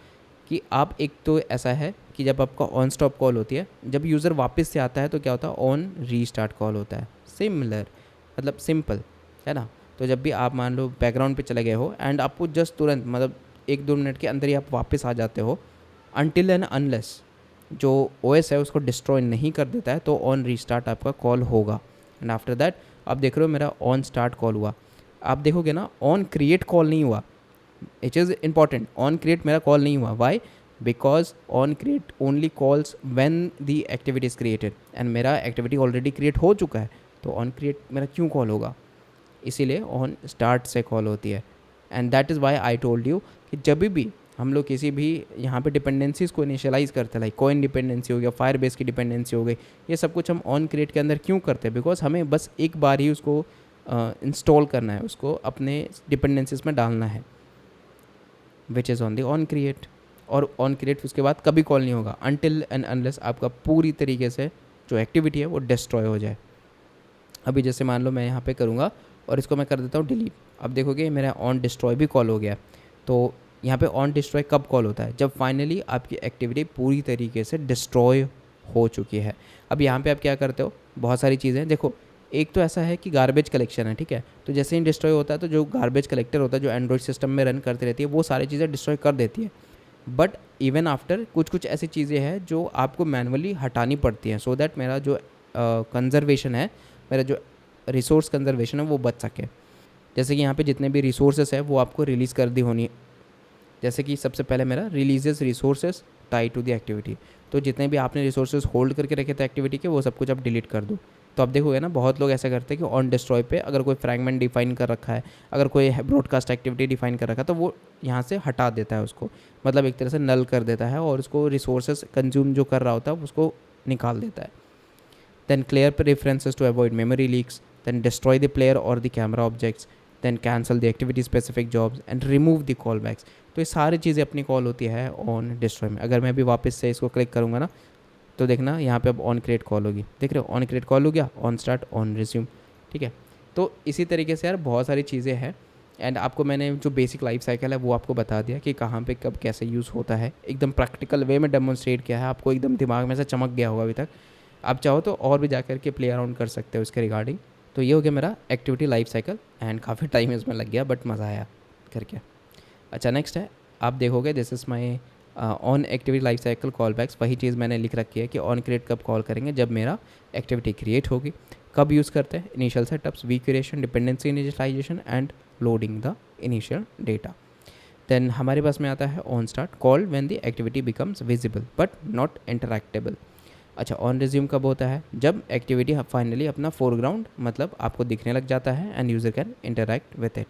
कि आप एक तो ऐसा है कि जब आपका ऑन स्टॉप कॉल होती है, जब यूज़र वापस से आता है तो क्या होता है, ऑन रीस्टार्ट कॉल होता है। सिमिलर, मतलब सिंपल है ना। तो जब भी आप मान लो बैकग्राउंड पे चले गए हो एंड आपको जस्ट तुरंत मतलब 1-2 मिनट के अंदर ही आप वापस आ जाते हो, अनटिल एंड अनलेस जो OS है उसको डिस्ट्रॉय नहीं कर देता है, तो ऑन रीस्टार्ट आपका कॉल होगा। एंड आफ्टर दैट आप देख रहे हो मेरा ऑन स्टार्ट कॉल हुआ। आप देखोगे ना ऑन क्रिएट कॉल नहीं हुआ, it is important. On create मेरा कॉल नहीं हुआ, why? Because on create only calls when the activity is created, and मेरा एक्टिविटी ऑलरेडी क्रिएट हो चुका है, तो ऑन क्रिएट मेरा क्यों कॉल होगा? इसीलिए ऑन स्टार्ट से कॉल होती है। And that is why I told you कि जब भी हम लोग किसी भी यहाँ पे डिपेंडेंसीज़ को इनिशियलाइज़ करते हैं, लाइक कॉइन डिपेंडेंसी हो गया, फायर बेस की डिपेंडेंसी हो गई, ये सब कुछ हम ऑन क्रिएट के अंदर क्यों करते हैं? बिकॉज हमें बस एक बार ही उसको इंस्टॉल करना है, उसको अपने डिपेंडेंसीज में डालना है, which is on the on create. और ऑन क्रिएट उसके बाद कभी कॉल नहीं होगा अनटिल एंड अनलेस आपका पूरी तरीके से जो एक्टिविटी है वो डिस्ट्रॉय हो जाए। अभी जैसे मान लो मैं यहाँ पे करूँगा और इसको मैं कर देता हूँ डिलीट। अब देखोगे मेरा ऑन डिस्ट्रॉय भी कॉल हो गया। तो यहाँ पे ऑन डिस्ट्रॉय कब कॉल होता है? जब फाइनली आपकी एक्टिविटी पूरी तरीके से डिस्ट्रॉय हो चुकी है। अब यहाँ पे आप क्या करते हो, बहुत सारी चीज़ें देखो। एक तो ऐसा है कि गार्बेज कलेक्शन है, ठीक है। तो जैसे ही डिस्ट्रॉय होता है तो जो गार्बेज कलेक्टर होता है, जो एंड्रॉयड सिस्टम में रन करती रहती है, वो सारी चीज़ें डिस्ट्रॉय कर देती है। बट इवन आफ्टर कुछ ऐसी चीज़ें हैं जो आपको मैनुअली हटानी पड़ती हैं, सो दैट मेरा जो कंजर्वेशन है, मेरा जो रिसोर्स कंजर्वेशन है वो बच सके। जैसे कि यहाँ पे जितने भी रिसोर्सेस है वो आपको रिलीज़ कर दी होनी। जैसे कि सबसे पहले मेरा releases resources tie to the activity, तो जितने भी आपने रिसोर्सेज होल्ड करके रखे थे एक्टिविटी के, वो सब कुछ आप डिलीट कर दो। तो आप देखोगे ना बहुत लोग ऐसा करते हैं कि ऑन डिस्ट्रॉय पे अगर कोई फ्रैगमेंट डिफाइन कर रखा है, अगर कोई ब्रॉडकास्ट एक्टिविटी डिफाइन कर रखा है, तो वो यहाँ से हटा देता है उसको, मतलब एक तरह से नल कर देता है और उसको रिसोर्सेज कंज्यूम जो कर रहा होता है उसको निकाल देता है। then clear preferences to avoid memory leaks, then destroy the player or the camera objects, then cancel the activity specific jobs and remove the callbacks। तो ये सारी चीज़ें अपनी कॉल होती है ऑन डिस्ट्रॉय में। अगर मैं भी वापस से इसको क्लिक करूँगा ना, तो देखना यहाँ पे अब ऑन क्रिएट कॉल होगी, देख रहे हो ऑन क्रिएट कॉल हो गया, ऑन स्टार्ट, ऑन रिज्यूम, ठीक है। तो इसी तरीके से यार बहुत सारी चीज़ें हैं। एंड आपको मैंने जो बेसिक लाइफ साइकिल है वो आपको बता दिया कि कहाँ पे कब कैसे यूज़ होता है, एकदम प्रैक्टिकल वे में डेमोन्स्ट्रेट किया है, आपको एकदम दिमाग में से चमक गया होगा अभी तक। आप चाहो तो और भी जाकर के प्ले अराउंड कर सकते हो इसके रिगार्डिंग। तो ये हो गया मेरा एक्टिविटी लाइफ साइकिल, एंड काफ़ी टाइम इसमें लग गया बट मज़ा आया करके। अच्छा नेक्स्ट है, आप देखोगे this is my on activity life cycle callbacks. वही चीज़ मैंने लिख रखी है कि ऑन क्रिएट कब कॉल करेंगे, जब मेरा एक्टिविटी क्रिएट होगी। कब यूज़ करते हैं? Initial setups, view creation, dependency initialization and loading the initial data. Then हमारे पास में आता है on start call when the activity becomes visible but not interactable. अच्छा ऑन रिज्यूम कब होता है? जब एक्टिविटी फाइनली अपना फोरग्राउंड मतलब आपको दिखने लग जाता है end user can interact with it.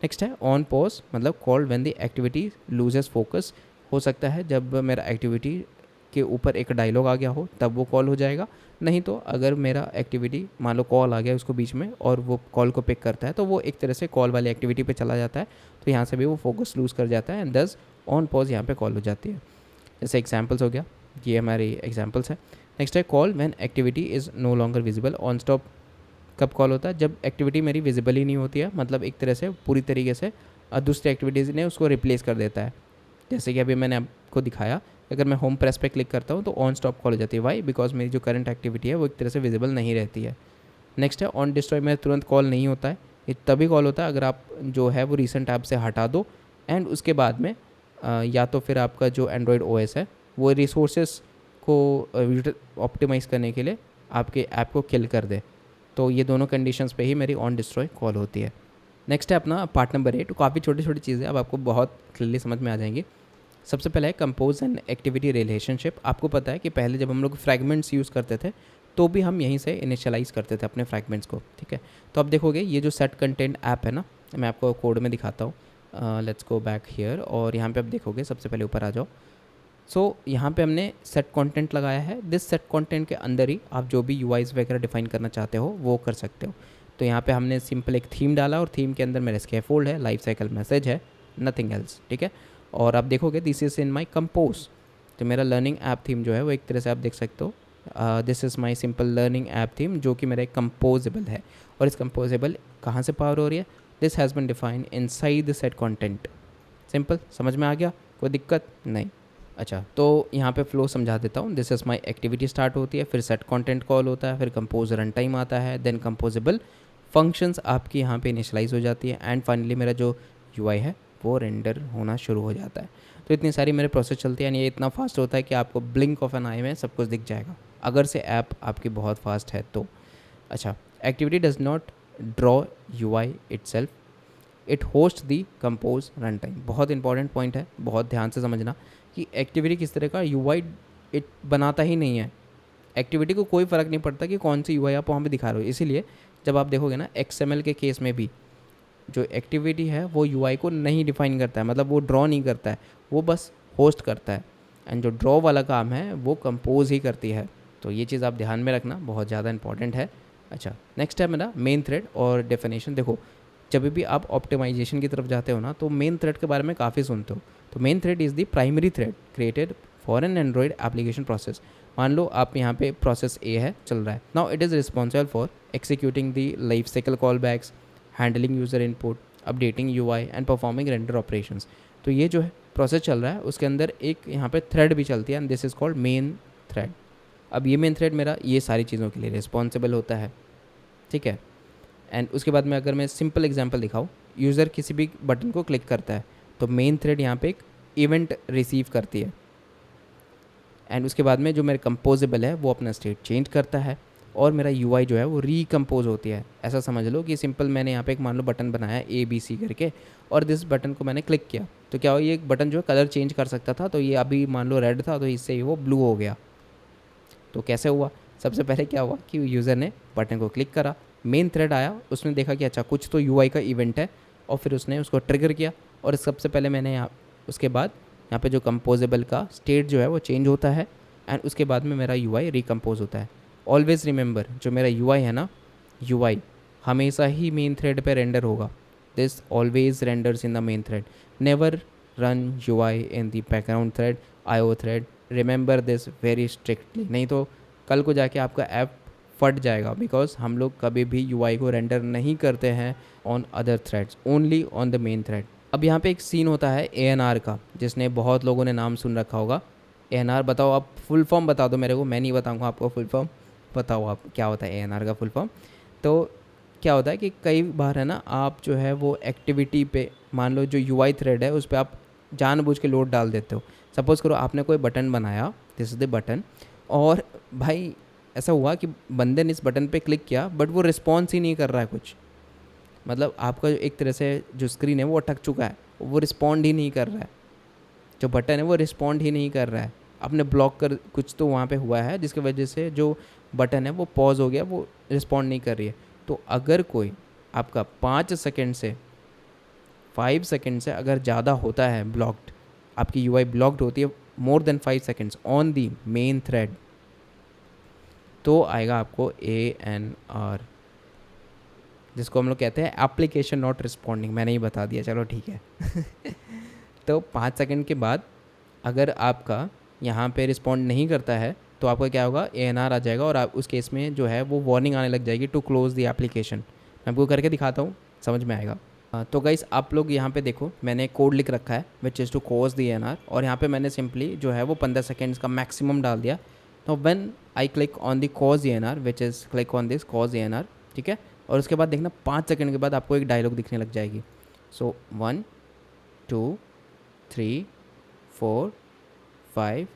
Next है ऑन पॉज, मतलब call when the activity loses focus. हो सकता है जब मेरा एक्टिविटी के ऊपर एक डायलॉग आ गया हो तब वो कॉल हो जाएगा, नहीं तो अगर मेरा एक्टिविटी मान लो कॉल आ गया उसको बीच में और वो कॉल को पिक करता है तो वो एक तरह से कॉल वाली एक्टिविटी पे चला जाता है, तो यहाँ से भी वो फोकस लूज़ कर जाता है एंड दस ऑन पॉज यहाँ पे कॉल हो जाती है। जैसे एग्जाम्पल्स हो गया, ये हमारी एग्जाम्पल्स है। नेक्स्ट है call when activity is no longer visible. On stop कब कॉल होता है? जब एक्टिविटी मेरी विजिबल ही नहीं होती है, मतलब एक तरह से पूरी तरीके से दूसरी एक्टिविटीज़ ने उसको रिप्लेस कर देता है। जैसे कि अभी मैंने आपको दिखाया, अगर मैं होम प्रेस पे क्लिक करता हूँ तो ऑन स्टॉप कॉल हो जाती है। वाई? बिकॉज मेरी जो करंट एक्टिविटी है वो एक तरह से विजिबल नहीं रहती है। नेक्स्ट है ऑन डिस्ट्रॉय में तुरंत कॉल नहीं होता है, ये तभी कॉल होता है अगर आप जो है वो रीसेंट ऐप से हटा दो एंड उसके बाद में या तो फिर आपका जो एंड्रॉयड OS है वो रिसोर्सेस को ऑप्टिमाइज़ करने के लिए आपके ऐप को किल कर दे। तो ये दोनों कंडीशंस पे ही मेरी ऑन डिस्ट्रॉय कॉल होती है। नेक्स्ट है अपना पार्ट नंबर 8। काफ़ी छोटी छोटी चीज़ें अब आपको बहुत क्लियरली समझ में आ जाएंगी। सबसे पहले है कंपोज एंड एक्टिविटी रिलेशनशिप। आपको पता है कि पहले जब हम लोग फ्रैगमेंट्स यूज़ करते थे तो भी हम यहीं से इनिशियलाइज़ करते थे अपने फ्रैगमेंट्स को, ठीक है। तो अब देखोगे ये जो सेट कंटेंट ऐप है ना, मैं आपको कोड में दिखाता हूँ। लेट्स गो बैक हियर और यहाँ पे आप देखोगे, सबसे पहले ऊपर आ जाओ। सो यहाँ पे हमने सेट कंटेंट लगाया है। दिस सेट कंटेंट के अंदर ही आप जो भी UIs वगैरह डिफाइन करना चाहते हो वो कर सकते हो। तो यहाँ पे हमने सिंपल एक थीम डाला और थीम के अंदर मेरा स्कैफोल्ड है, लाइफ साइकिल मैसेज है, नथिंग एल्स, ठीक है। और आप देखोगे this is in my compose. तो मेरा लर्निंग ऐप थीम जो है वो एक तरह से आप देख सकते हो, this is my simple learning app theme जो कि मेरा एक कंपोजेबल है। और इस कंपोजेबल कहाँ से पावर हो रही है, this has been defined inside the set content. Simple, समझ में आ गया, कोई दिक्कत नहीं। अच्छा, तो यहाँ पे फ्लो समझा देता हूँ। This is my activity start होती है, फिर सेट कंटेंट कॉल होता है, फिर कंपोज रन टाइम आता है, देन कंपोजेबल फंक्शंस आपकी यहाँ पे इनिशियलाइज हो जाती है, एंड फाइनली मेरा जो यूआई है वो रेंडर होना शुरू हो जाता है। तो इतनी सारी मेरे प्रोसेस चलती है, यानी ये इतना फास्ट होता है कि आपको ब्लिंक ऑफ एन आई में सब कुछ दिख जाएगा, अगर से ऐप आपकी बहुत फास्ट है तो। अच्छा, activity does not draw UI itself, it host the compose run time. बहुत इंपॉर्टेंट पॉइंट है, बहुत ध्यान से समझना कि एक्टिविटी किस तरह का यूआई इट बनाता ही नहीं है। एक्टिविटी को कोई फ़र्क नहीं पड़ता कि कौन सी यूआई आप वहाँ पे दिखा रहे हो। इसीलिए जब आप देखोगे ना XML के केस में भी जो एक्टिविटी है वो यूआई को नहीं डिफाइन करता है, मतलब वो ड्रॉ नहीं करता है, वो बस होस्ट करता है, एंड जो ड्रॉ वाला काम है वो कंपोज ही करती है। तो ये चीज़ आप ध्यान में रखना, बहुत ज़्यादा इंपॉर्टेंट है। अच्छा, नेक्स्ट है मेरा मेन थ्रेड और डेफिनेशन। देखो, जब भी आप ऑप्टिमाइजेशन की तरफ जाते हो ना, तो मेन थ्रेड के बारे में काफ़ी सुनते हो। तो main thread is the primary thread created for an Android application process. मान लो आप यहाँ पे प्रोसेस ए है चल रहा है, now it is responsible for executing the life cycle callbacks, handling user input, updating UI and performing render operations. तो ये जो है प्रोसेस चल रहा है, उसके अंदर एक यहाँ पे थ्रेड भी चलती है, and this is called main thread. अब ये मेन थ्रेड मेरा ये सारी चीज़ों के लिए रिस्पॉन्सिबल होता है, ठीक है। एंड उसके बाद में अगर मैं सिंपल एग्जांपल दिखाऊँ, यूज़र किसी भी बटन को क्लिक करता है तो मेन थ्रेड यहाँ पे एक इवेंट रिसीव करती है, एंड उसके बाद में जो मेरा कंपोजेबल है वो अपना स्टेट चेंज करता है, और मेरा यूआई जो है वो रिकम्पोज होती है। ऐसा समझ लो कि सिंपल मैंने यहाँ पे एक मान लो बटन बनाया ABC करके, और दिस बटन को मैंने क्लिक किया तो क्या हुआ, ये एक बटन जो है कलर चेंज कर सकता था, तो ये अभी मान लो रेड था तो इससे वो ब्लू हो गया। तो कैसे हुआ, सबसे पहले क्या हुआ कि यूज़र ने बटन को क्लिक करा, मेन थ्रेड आया, उसने देखा कि अच्छा कुछ तो यूआई का इवेंट है, और फिर उसने उसको ट्रिगर किया, और सबसे पहले मैंने यहाँ उसके बाद यहाँ पे जो कंपोजेबल का स्टेट जो है वो चेंज होता है, एंड उसके बाद में मेरा यूआई रिकम्पोज होता है। ऑलवेज़ रिमेंबर, जो मेरा यूआई है ना, यूआई हमेशा ही मेन थ्रेड पे रेंडर होगा। This always renders in the main thread, never run UI in the background thread, IO thread. Remember this very strictly, नहीं तो कल को जाके आपका ऐप फट जाएगा, बिकॉज हम लोग कभी भी यूआई को रेंडर नहीं करते हैं on other threads, only on the main thread. अब यहाँ पे एक सीन होता है ANR का, जिसने बहुत लोगों ने नाम सुन रखा होगा। ANR बताओ, आप फुल फॉर्म बता दो मेरे को, मैं नहीं बताऊँगा आपको फुल फॉर्म, बताओ आप क्या होता है ANR का फुल फॉर्म। तो क्या होता है कि कई बार है ना, आप जो है वो एक्टिविटी पे मान लो जो यूआई थ्रेड है उस पर आप जानबूझ के लोड डाल देते हो। सपोज़ करो आपने कोई बटन बनाया, दिस इज़ द बटन, और भाई ऐसा हुआ कि बंदे ने इस बटन पे क्लिक किया बट वो रिस्पॉन्स ही नहीं कर रहा है कुछ, मतलब आपका जो एक तरह से जो स्क्रीन है वो अटक चुका है, वो रिस्पॉन्ड ही नहीं कर रहा है, जो बटन है वो रिस्पॉन्ड ही नहीं कर रहा है, आपने ब्लॉक कर कुछ तो वहाँ पे हुआ है जिसकी वजह से जो बटन है वो पॉज हो गया, वो रिस्पॉन्ड नहीं कर रही है। तो अगर कोई आपका 5 सेकंड से 5 सेकंड से अगर ज़्यादा होता है ब्लॉक्ड, आपकी यूआई ब्लॉक्ड होती है more than 5 seconds on the main thread, तो आएगा आपको ANR, जिसको हम लोग कहते हैं एप्लीकेशन नॉट रिस्पॉन्डिंग। मैंने ही बता दिया, चलो ठीक है। तो 5 सेकंड के बाद अगर आपका यहाँ पे रिस्पॉन्ड नहीं करता है तो आपका क्या होगा, ANR आ जाएगा, और आप उस केस में जो है वो वार्निंग आने लग जाएगी टू क्लोज द एप्लीकेशन। मैं आपको करके दिखाता हूँ, समझ में आएगा। तो गाइस आप लोग यहाँ पे देखो, मैंने कोड लिख रखा है which is to cause the ANR, और यहाँ पे मैंने सिंपली जो है वो 15 सेकेंड्स का मैक्सिमम डाल दिया। तो when I click on the cause ANR which is click on this cause ANR, ठीक है, और उसके बाद देखना 5 सेकंड के बाद आपको एक डायलॉग दिखने लग जाएगी। सो 1 2 3 4 5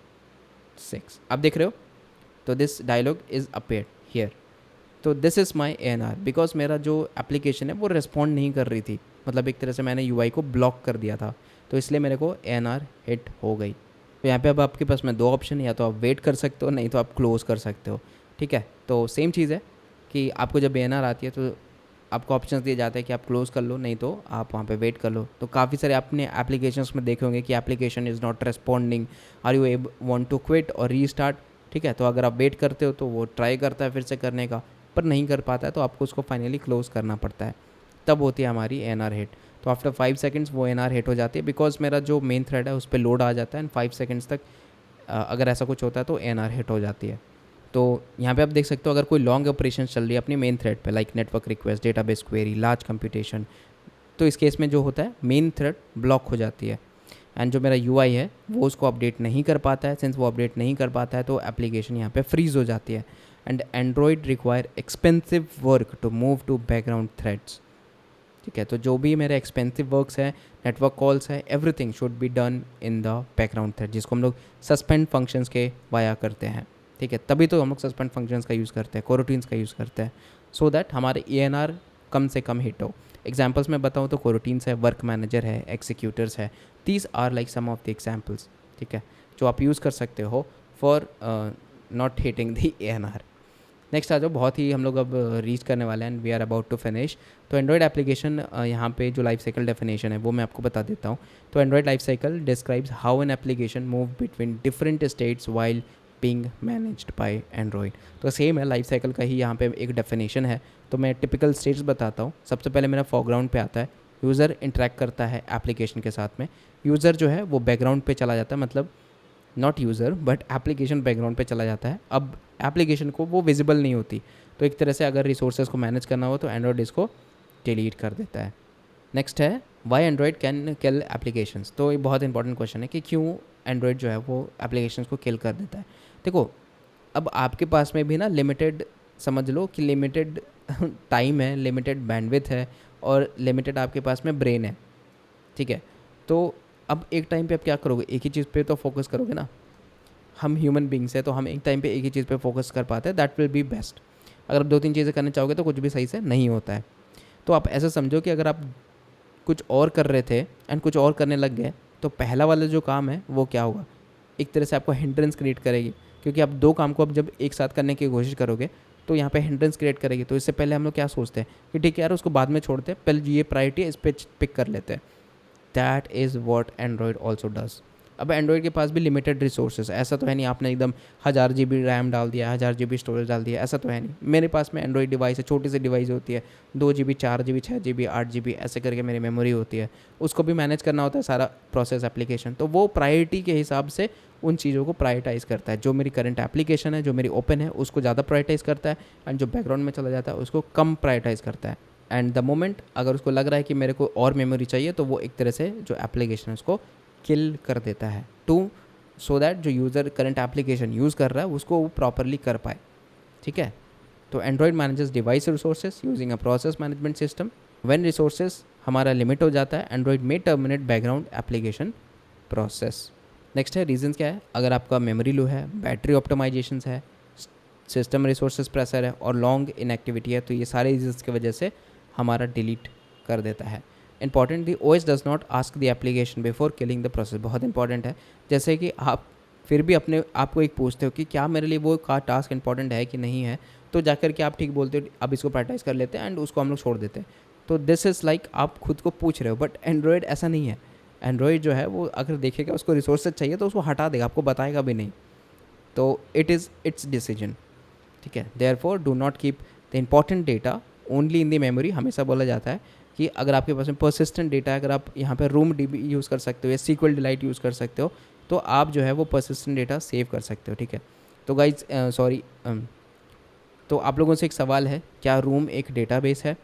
6, आप देख रहे हो, तो this dialog is appear here. तो this is my ANR, because मेरा जो एप्लीकेशन है वो रिस्पॉन्ड नहीं कर रही थी, मतलब एक तरह से मैंने यूआई को ब्लॉक कर दिया था, तो इसलिए मेरे को ANR हिट हो गई। तो यहाँ पे अब आपके पास में 2 ऑप्शन है, या तो आप वेट कर सकते हो, नहीं तो आप क्लोज़ कर सकते हो, ठीक है। तो सेम चीज़ है कि आपको जब ANR आती है तो आपको ऑप्शंस दिए जाते हैं कि आप क्लोज़ कर लो, नहीं तो आप वहाँ पे वेट कर लो। तो काफ़ी सारे आपने एप्लीकेशंस में देखे होंगे कि application is not responding, are you want to quit और रीस्टार्ट, ठीक है। तो अगर आप वेट करते हो तो वो ट्राई करता है फिर से करने का, पर नहीं कर पाता है, तो आपको उसको फाइनली क्लोज़ करना पड़ता है, तब होती है हमारी ANR हिट। तो आफ्टर 5 सेकंड्स वो ANR हिट हो जाती है, बिकॉज मेरा जो मेन थ्रेड है उस पर लोड आ जाता है, एंड 5 सेकंड्स तक अगर ऐसा कुछ होता है तो ANR हिट हो जाती है। तो यहाँ पे आप देख सकते हो अगर कोई लॉन्ग ऑपरेशन चल रही है अपनी मेन थ्रेड पे, like network request, database query, large computation, तो इस केस में जो होता है मेन थ्रेड ब्लॉक हो जाती है एंड जो मेरा यूआई है वो उसको अपडेट नहीं कर पाता है। सिंस वो अपडेट नहीं कर पाता है तो एप्लीकेशन यहाँ पे फ्रीज हो जाती है and Android require expensive work to move to background threads. ठीक है, तो जो भी मेरे एक्सपेंसिव वर्क्स है, नेटवर्क कॉल्स है, everything should be done in the background thread, जिसको हम लोग सस्पेंड फंक्शंस के वाया करते हैं। ठीक है, तभी तो हम लोग सस्पेंड फंक्शंस का यूज़ करते हैं, कोरोटीन्स का यूज़ करते हैं, सो दैट हमारे ENR कम से कम हिट हो। एग्जाम्पल्स में बताऊँ तो कोरोटीन्स है, वर्क मैनेजर है, एक्सिक्यूटर्स है, these are like some of the examples. ठीक है, जो आप यूज़ कर सकते हो for not hitting the ENR। Next आ जाओ, बहुत ही हम लोग अब रीच करने वाले हैं and we are about to finish. तो एंड्रॉयड एप्लीकेशन यहाँ पे जो लाइफ साइकिल डेफिनेशन है वो मैं आपको बता देता हूँ। तो Android life cycle describes how an application move between different states while being managed by Android. तो सेम है, लाइफ साइकिल का ही यहाँ पे एक डेफिनेशन है। तो मैं टिपिकल स्टेट्स बताता हूँ। सबसे पहले मेरा फोरग्राउंड पे आता है, यूज़र इंटरेक्ट करता है एप्लीकेशन के साथ में। यूज़र जो है वो बैकग्राउंड पे चला जाता है, मतलब not user but application background पे चला जाता है। अब एप्लीकेशन को वो विजिबल नहीं होती, तो एक तरह से अगर रिसोर्सेज को मैनेज करना हो तो एंड्रॉयड इसको डिलीट कर देता है। नेक्स्ट है why Android can kill applications. तो ये बहुत इंपॉर्टेंट क्वेश्चन है कि क्यों एंड्रॉयड जो है वो एप्लीकेशंस को किल कर देता है। देखो, अब आपके पास में भी ना लिमिटेड, समझ लो कि लिमिटेड टाइम है, लिमिटेड बैंडविड्थ है और लिमिटेड आपके पास में ब्रेन है। ठीक है, तो अब एक टाइम पे आप क्या करोगे, एक ही चीज़ पे तो फोकस करोगे ना। हम ह्यूमन बींग्स हैं तो हम एक टाइम पे एक ही चीज़ पे फोकस कर पाते हैं, दैट विल बी बेस्ट। अगर आप 2-3 चीज़ें करना चाहोगे तो कुछ भी सही से नहीं होता है। तो आप ऐसा समझो कि अगर आप कुछ और कर रहे थे एंड कुछ और करने लग गए तो पहला वाला जो काम है वो क्या होगा, एक तरह से आपको हिंड्रेंस क्रिएट करेगी, क्योंकि आप दो काम को अब जब एक साथ करने की कोशिश करोगे तो यहाँ पे हिंड्रेंस क्रिएट करेगी। तो इससे पहले हम लोग क्या सोचते हैं कि ठीक है यार उसको बाद में छोड़ते हैं, पहले ये प्रायोरिटी इस पर पिक कर लेते हैं। That is what Android also does. अब एंड्रॉयड के पास भी लिमिटेड रिसोर्सेज, ऐसा तो है नहीं आपने एकदम 1000 GB रैम डाल दिया, 1000 GB स्टोरेज डाल दिया, ऐसा तो है नहीं। मेरे पास में एंड्रॉयड डिवाइस है, छोटी सी डिवाइस होती है, 2 GB 4 GB 6 GB 8 GB ऐसे करके मेरी मेमोरी होती है, उसको भी मैनेज करना होता है सारा प्रोसेस एप्लीकेशन। तो वो प्रायोरिटी के हिसाब से उन चीज़ों को प्रायोरिटाइज़ करता है। जो मेरी करंट एप्लीकेशन है, जो मेरी ओपन है, उसको ज़्यादा प्रायोरिटाइज़ करता है एंड जो बैकग्राउंड में चला जाता है उसको कम प्रायोरिटाइज़ करता है। एंड द मोमेंट अगर उसको लग रहा है कि मेरे को और मेमोरी चाहिए तो वो एक तरह से जो एप्लीकेशन है उसको किल कर देता है, टू सो दैट जो यूज़र करंट एप्लीकेशन यूज़ कर रहा है उसको वो प्रॉपरली कर पाए। ठीक है, तो Android manages device resources using a process management system. When resources हमारा लिमिट हो जाता है एंड्रॉयड में terminate background application process. Next है रीजंस क्या है, अगर आपका मेमोरी लो है, बैटरी ऑप्टिमाइजेशंस है, सिस्टम रिसोर्सेज प्रेशर है और लॉन्ग इनएक्टिविटी है, तो ये सारे रीजंस की वजह से हमारा डिलीट कर देता है। Important, the OS does not ask the application before killing the process. बहुत इंपॉर्टेंट है, जैसे कि आप फिर भी अपने आप को एक पूछते हो कि क्या मेरे लिए वो का टास्क इंपॉर्टेंट है कि नहीं है, तो जाकर के आप ठीक बोलते हो अब इसको प्रायोरिटाइज कर लेते हैं एंड उसको हम लोग छोड़ देते हैं। तो दिस इज़ लाइक आप खुद को पूछ रहे हो, बट एंड्रॉयड ऐसा नहीं है। एंड्रॉयड जो है वो अगर देखेगा उसको रिसोर्सेज चाहिए तो उसको हटा देगा, आपको बताएगा भी नहीं। तो इट इज़ इट्स डिसीजन। ठीक है, therefore do not keep the important data only in the memory. हमेशा बोला जाता है कि अगर आपके पास में परसिस्टेंट डेटा है, अगर आप यहाँ पे रूम DB यूज़ कर सकते हो या SQL डिलाइट यूज़ कर सकते हो तो आप जो है वो परसिस्टेंट डेटा सेव कर सकते हो। ठीक है, तो गाइज सॉरी, तो आप लोगों से एक सवाल है, क्या रूम एक डेटाबेस है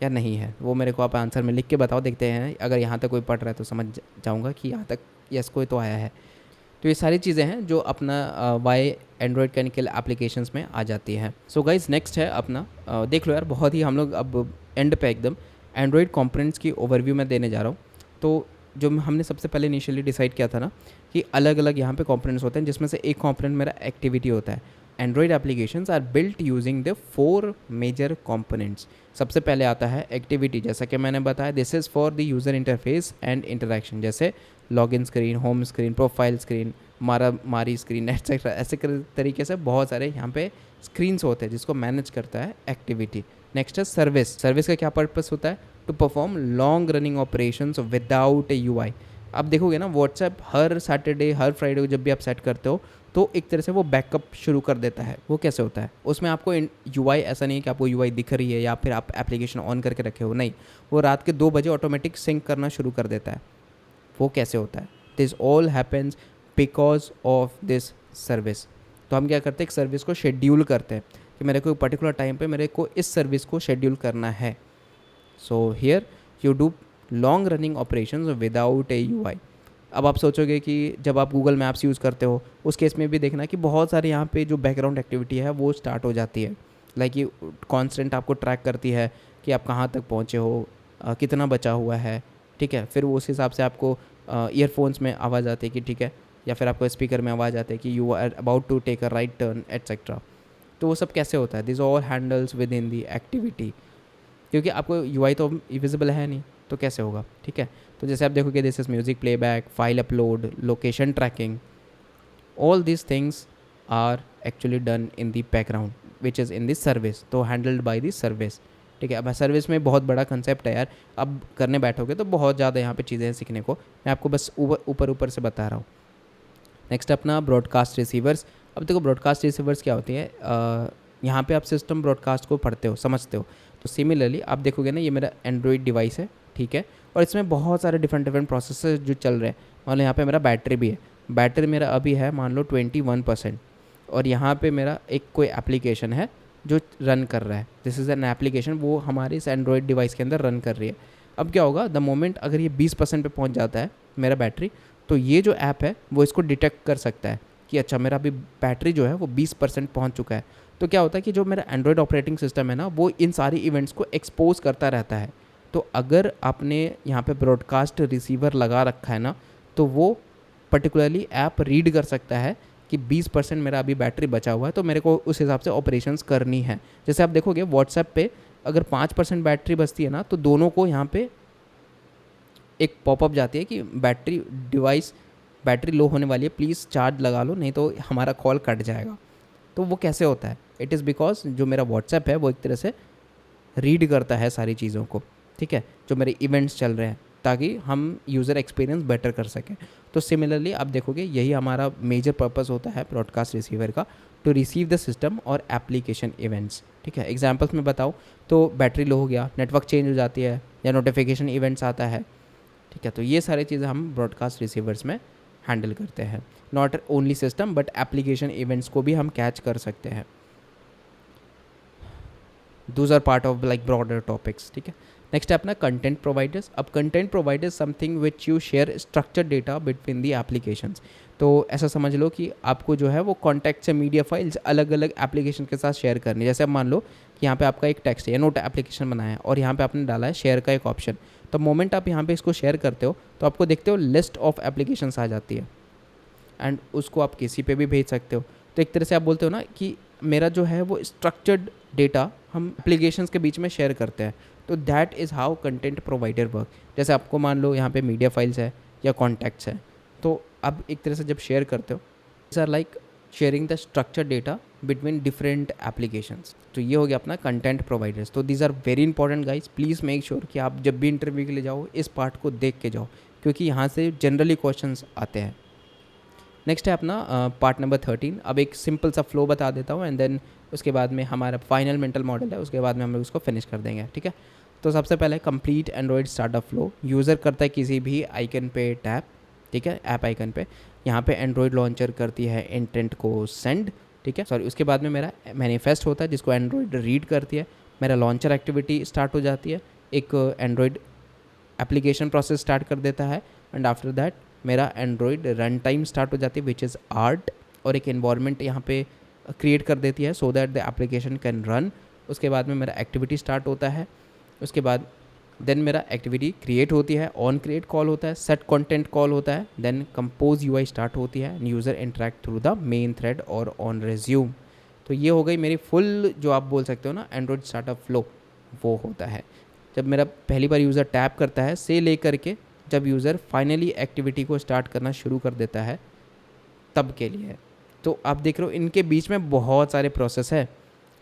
या नहीं है, वो मेरे को आप आंसर में लिख के बताओ, देखते हैं। अगर यहाँ तक कोई पढ़ रहा है तो समझ जाऊँगा कि यहाँ तक यस कोई तो आया है। तो ये सारी चीज़ें हैं जो अपना why Android can kill applications में आ जाती हैं। सो गाइज नेक्स्ट है अपना देख लो यार, बहुत ही हम लोग अब एंड पे एकदम एंड्रॉयड कंपोनेंट्स की ओवरव्यू मैं देने जा रहा हूँ। तो जो हमने सबसे पहले इनिशियली डिसाइड किया था ना कि अलग अलग यहाँ पे कंपोनेंट्स होते हैं, जिसमें से एक कंपोनेंट मेरा एक्टिविटी होता है। Android applications are built using the 4 major components. सबसे पहले आता है एक्टिविटी, जैसा कि मैंने बताया this is for the user interface and interaction, जैसे login screen, home screen, profile screen, मारी स्क्रीन एक्सेट्रा। ऐसे तरीके से बहुत सारे यहाँ पे स्क्रीन्स होते हैं जिसको मैनेज करता है एक्टिविटी। नेक्स्ट है सर्विस। सर्विस का क्या पर्पस होता है, to perform long running operations without a UI। आप देखोगे ना व्हाट्सएप हर सैटरडे हर फ्राइडे को जब भी आप सेट करते हो तो एक तरह से वो बैकअप शुरू कर देता है। वो कैसे होता है, उसमें आपको UI ऐसा नहीं है कि आपको UI दिख रही है या फिर आप एप्लीकेशन ऑन करके रखे हो, नहीं, वो रात के 2 बजे ऑटोमेटिक सिंक करना शुरू कर देता है। वो कैसे होता है, this all happens because of this service. तो हम क्या करते हैं, एक सर्विस को शेड्यूल करते हैं कि मेरे को एक पर्टिकुलर टाइम पे मेरे को इस सर्विस को शेड्यूल करना है. So here you do long running operations without A UI. अब आप सोचोगे कि जब आप गूगल मैप्स यूज़ करते हो उस केस में भी देखना कि बहुत सारे यहाँ पे जो बैकग्राउंड एक्टिविटी है वो स्टार्ट हो जाती है. लाइक ये कॉन्स्टेंट आपको ट्रैक करती है कि आप कहाँ तक पहुँचे हो, कितना बचा हुआ है. ठीक है, फिर वो उस हिसाब से आपको ईयरफोन्स में आवाज़ आती है कि ठीक है, या फिर आपको स्पीकर में आवाज़ आती है कि you are about to take a right turn etcetera. तो वो सब कैसे होता है, this all handles within the activity, क्योंकि आपको यूआई तो विजिबल है नहीं, तो कैसे होगा. ठीक है, तो जैसे आप देखोगे this is music playback, file upload, location tracking, all these things are actually done in the background which is in this service, तो हैंडल्ड बाई दिस सर्विस. ठीक है, अब सर्विस में बहुत बड़ा कंसेप्ट है यार, अब करने बैठोगे तो बहुत ज़्यादा यहाँ पे चीज़ें हैं सीखने को, मैं आपको बस ऊपर से बता रहा हूँ. नेक्स्ट अपना ब्रॉडकास्ट रिसीवर्स. अब देखो ब्रॉडकास्ट रिसीवर्स क्या होती है, यहाँ पे आप सिस्टम ब्रॉडकास्ट को पढ़ते हो, समझते हो. तो सिमिलरली आप देखोगे ना, ये मेरा एंड्रॉयड डिवाइस है, ठीक है, और इसमें बहुत सारे डिफरेंट प्रोसेसर जो चल रहे हैं. मान लो यहाँ पे मेरा बैटरी भी है, बैटरी मेरा अभी है मान लो 21%, और यहाँ पे मेरा एक कोई एप्लीकेशन है जो रन कर रहा है. दिस इज़ एन एप्लीकेशन, वो हमारे इस एंड्रॉयड डिवाइस के अंदर रन कर रही है. अब क्या होगा, द मोमेंट अगर ये 20% पे पहुँच जाता है मेरा बैटरी, तो ये जो ऐप है वो इसको डिटेक्ट कर सकता है कि अच्छा मेरा अभी बैटरी जो है वो 20% पहुँच चुका है. तो क्या होता है कि जो मेरा एंड्रॉयड ऑपरेटिंग सिस्टम है ना, वो इन सारी इवेंट्स को एक्सपोज करता रहता है. तो अगर आपने यहाँ पे ब्रॉडकास्ट रिसीवर लगा रखा है ना, तो वो पर्टिकुलरली ऐप रीड कर सकता है कि 20% मेरा अभी बैटरी बचा हुआ है, तो मेरे को उस हिसाब से ऑपरेशंस करनी है. जैसे आप देखोगे व्हाट्सएप पे अगर 5% बैटरी बचती है ना, तो दोनों को यहाँ पे एक पॉपअप जाती है कि बैटरी लो होने वाली है, प्लीज़ चार्ज लगा लो, नहीं तो हमारा कॉल कट जाएगा. तो वो कैसे होता है, इट इज़ बिकॉज जो मेरा व्हाट्सएप है वो एक तरह से रीड करता है सारी चीज़ों को. ठीक है, जो मेरे इवेंट्स चल रहे हैं, ताकि हम यूज़र एक्सपीरियंस बेटर कर सकें. तो सिमिलरली आप देखोगे यही हमारा मेजर पर्पस होता है ब्रॉडकास्ट रिसीवर का, टू रिसीव द सिस्टम और एप्लीकेशन इवेंट्स. ठीक है, एग्जांपल्स में बताऊँ तो बैटरी लो हो गया, नेटवर्क चेंज हो जाती है, या नोटिफिकेशन इवेंट्स आता है. ठीक है, तो ये सारी चीज़ें हम ब्रॉडकास्ट रिसीवर्स में हैंडल करते हैं. Not only system but application events को भी हम कैच कर सकते हैं. Those are part of like broader topics. ठीक है, नेक्स्ट है अपना कंटेंट प्रोवाइडर्स. अब content providers something which you share structured data between the applications. तो ऐसा समझ लो कि आपको जो है वो कॉन्टैक्ट से मीडिया फाइल्स अलग अलग एप्लीकेशन के साथ शेयर करनी है. जैसे अब मान लो कि यहाँ पे आपका एक टेक्स्ट है या नोट एप्लीकेशन बनाया है, और यहाँ पे आपने डाला है शेयर का एक ऑप्शन. तो मोमेंट आप यहाँ पे इसको शेयर करते हो तो आपको देखते हो लिस्ट ऑफ एप्लीकेशंस आ जाती है, एंड उसको आप किसी पे भी भेज सकते हो. तो एक तरह से आप बोलते हो ना कि मेरा जो है वो स्ट्रक्चर्ड डेटा हम एप्लीकेशंस के बीच में शेयर करते हैं. तो that is how content provider work. जैसे आपको मान लो यहाँ पे मीडिया फाइल्स है या कॉन्टैक्ट्स है, तो अब एक तरह से जब शेयर करते हो, it's are like sharing the structured data between different applications. तो ये हो गया अपना कंटेंट प्रोवाइडर्स. तो these are very important guys, please make sure कि आप जब भी इंटरव्यू के लिए जाओ इस पार्ट को देख के जाओ, क्योंकि यहाँ से जनरली क्वेश्चंस आते हैं. नेक्स्ट है अपना पार्ट नंबर 13. अब एक सिंपल सा फ्लो बता देता हूँ, एंड देन उसके बाद में हमारा फाइनल मेंटल मॉडल है, उसके बाद में हम लोग उसको फिनिश कर देंगे. ठीक है, तो सबसे पहले complete Android startup flow. User करता है किसी भी आइकन पे टैप, ठीक है, ऐप आइकन पे. यहाँ पे एंड्रॉयड लॉन्चर करती है इंटेंट को सेंड. ठीक है, सॉरी, उसके बाद में मेरा मैनिफेस्ट होता है जिसको एंड्रॉयड रीड करती है. मेरा लॉन्चर एक्टिविटी स्टार्ट हो जाती है, एक एंड्रॉयड एप्लीकेशन प्रोसेस स्टार्ट कर देता है, एंड आफ्टर दैट मेरा एंड्रॉयड रन टाइम स्टार्ट हो जाती है विच इज़ आर्ट, और एक एनवायरनमेंट यहाँ पे क्रिएट कर देती है so that the application can run. उसके बाद में मेरा एक्टिविटी स्टार्ट होता है. उसके बाद देन मेरा एक्टिविटी क्रिएट होती है, ऑन क्रिएट कॉल होता है, सेट कंटेंट कॉल होता है, देन कंपोज यूआई स्टार्ट होती है, end user interact through the main thread और ऑन रिज्यूम. तो ये हो गई मेरी फुल, जो आप बोल सकते हो ना एंड्रॉयड स्टार्टअप फ्लो, वो होता है जब मेरा पहली बार यूज़र टैप करता है से लेकर के जब यूज़र फाइनली एक्टिविटी को स्टार्ट करना शुरू कर देता है, तब के लिए. तो आप देख रहे हो इनके बीच में बहुत सारे प्रोसेस है.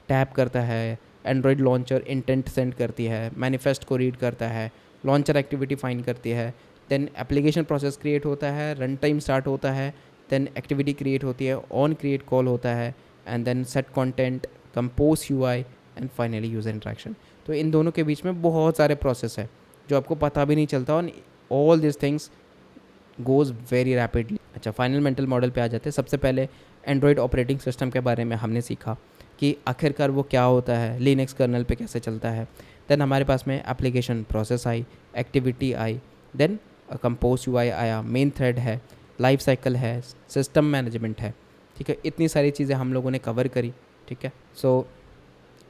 टैप करता है, एंड्रॉयड लॉन्चर इंटेंट सेंड करती है, मैनिफेस्ट को रीड करता है, लॉन्चर एक्टिविटी फाइंड करती है, देन एप्लीकेशन प्रोसेस क्रिएट होता है, रन टाइम स्टार्ट होता है, देन एक्टिविटी क्रिएट होती है, ऑन क्रिएट कॉल होता है, and then set content, compose UI, and finally user interaction. तो इन दोनों के बीच में बहुत सारे प्रोसेस है जो आपको पता भी नहीं चलता, और all this things goes very rapidly. अच्छा, फाइनल मेंटल मॉडल पे आ जाते हैं। सबसे पहले एंड्रॉयड ऑपरेटिंग सिस्टम के बारे में हमने सीखा कि आखिरकार वो क्या होता है, लिनक्स कर्नल पे कैसे चलता है। देन हमारे पास में एप्लीकेशन प्रोसेस आई, एक्टिविटी आई, देन कंपोज यूआई आया, मेन थ्रेड है, लाइफ साइकिल है, सिस्टम मैनेजमेंट है। ठीक है, इतनी सारी चीज़ें हम लोगों ने कवर करी। ठीक है, so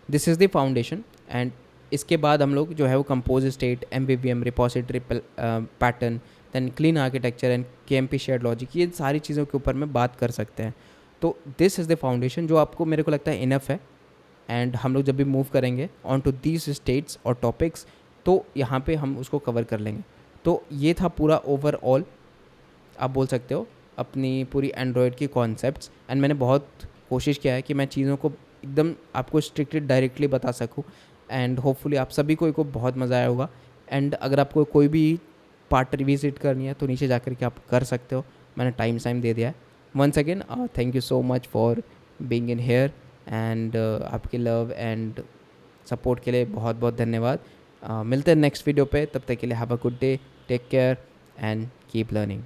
this is the foundation. And इसके बाद हम लोग जो है वो compose state, MVVM, repository pattern, then clean architecture and KMP shared logic, ये सारी चीज़ों के ऊपर में बात कर सकते हैं। तो दिस इज़ द फाउंडेशन जो आपको, मेरे को लगता है, इनफ है। एंड हम लोग जब भी मूव करेंगे ऑन टू दीज स्टेट्स और टॉपिक्स, तो यहाँ पे हम उसको कवर कर लेंगे। तो ये था पूरा ओवरऑल, आप बोल सकते हो, अपनी पूरी एंड्रॉयड की कॉन्सेप्ट्स। एंड मैंने बहुत कोशिश किया है कि मैं चीज़ों को एकदम आपको स्ट्रिक्टली डायरेक्टली बता सकूँ। एंड होपफुली आप सभी को बहुत मज़ा आया होगा। एंड अगर आपको कोई भी पार्ट रिविजिट करनी है तो नीचे जाकर के आप कर सकते हो, मैंने टाइम दे दिया है। Once again thank you so much for being in here. And आपके लव एंड सपोर्ट के लिए बहुत बहुत धन्यवाद। मिलते हैं नेक्स्ट वीडियो पे, तब तक के लिए have a good day, take care and keep learning.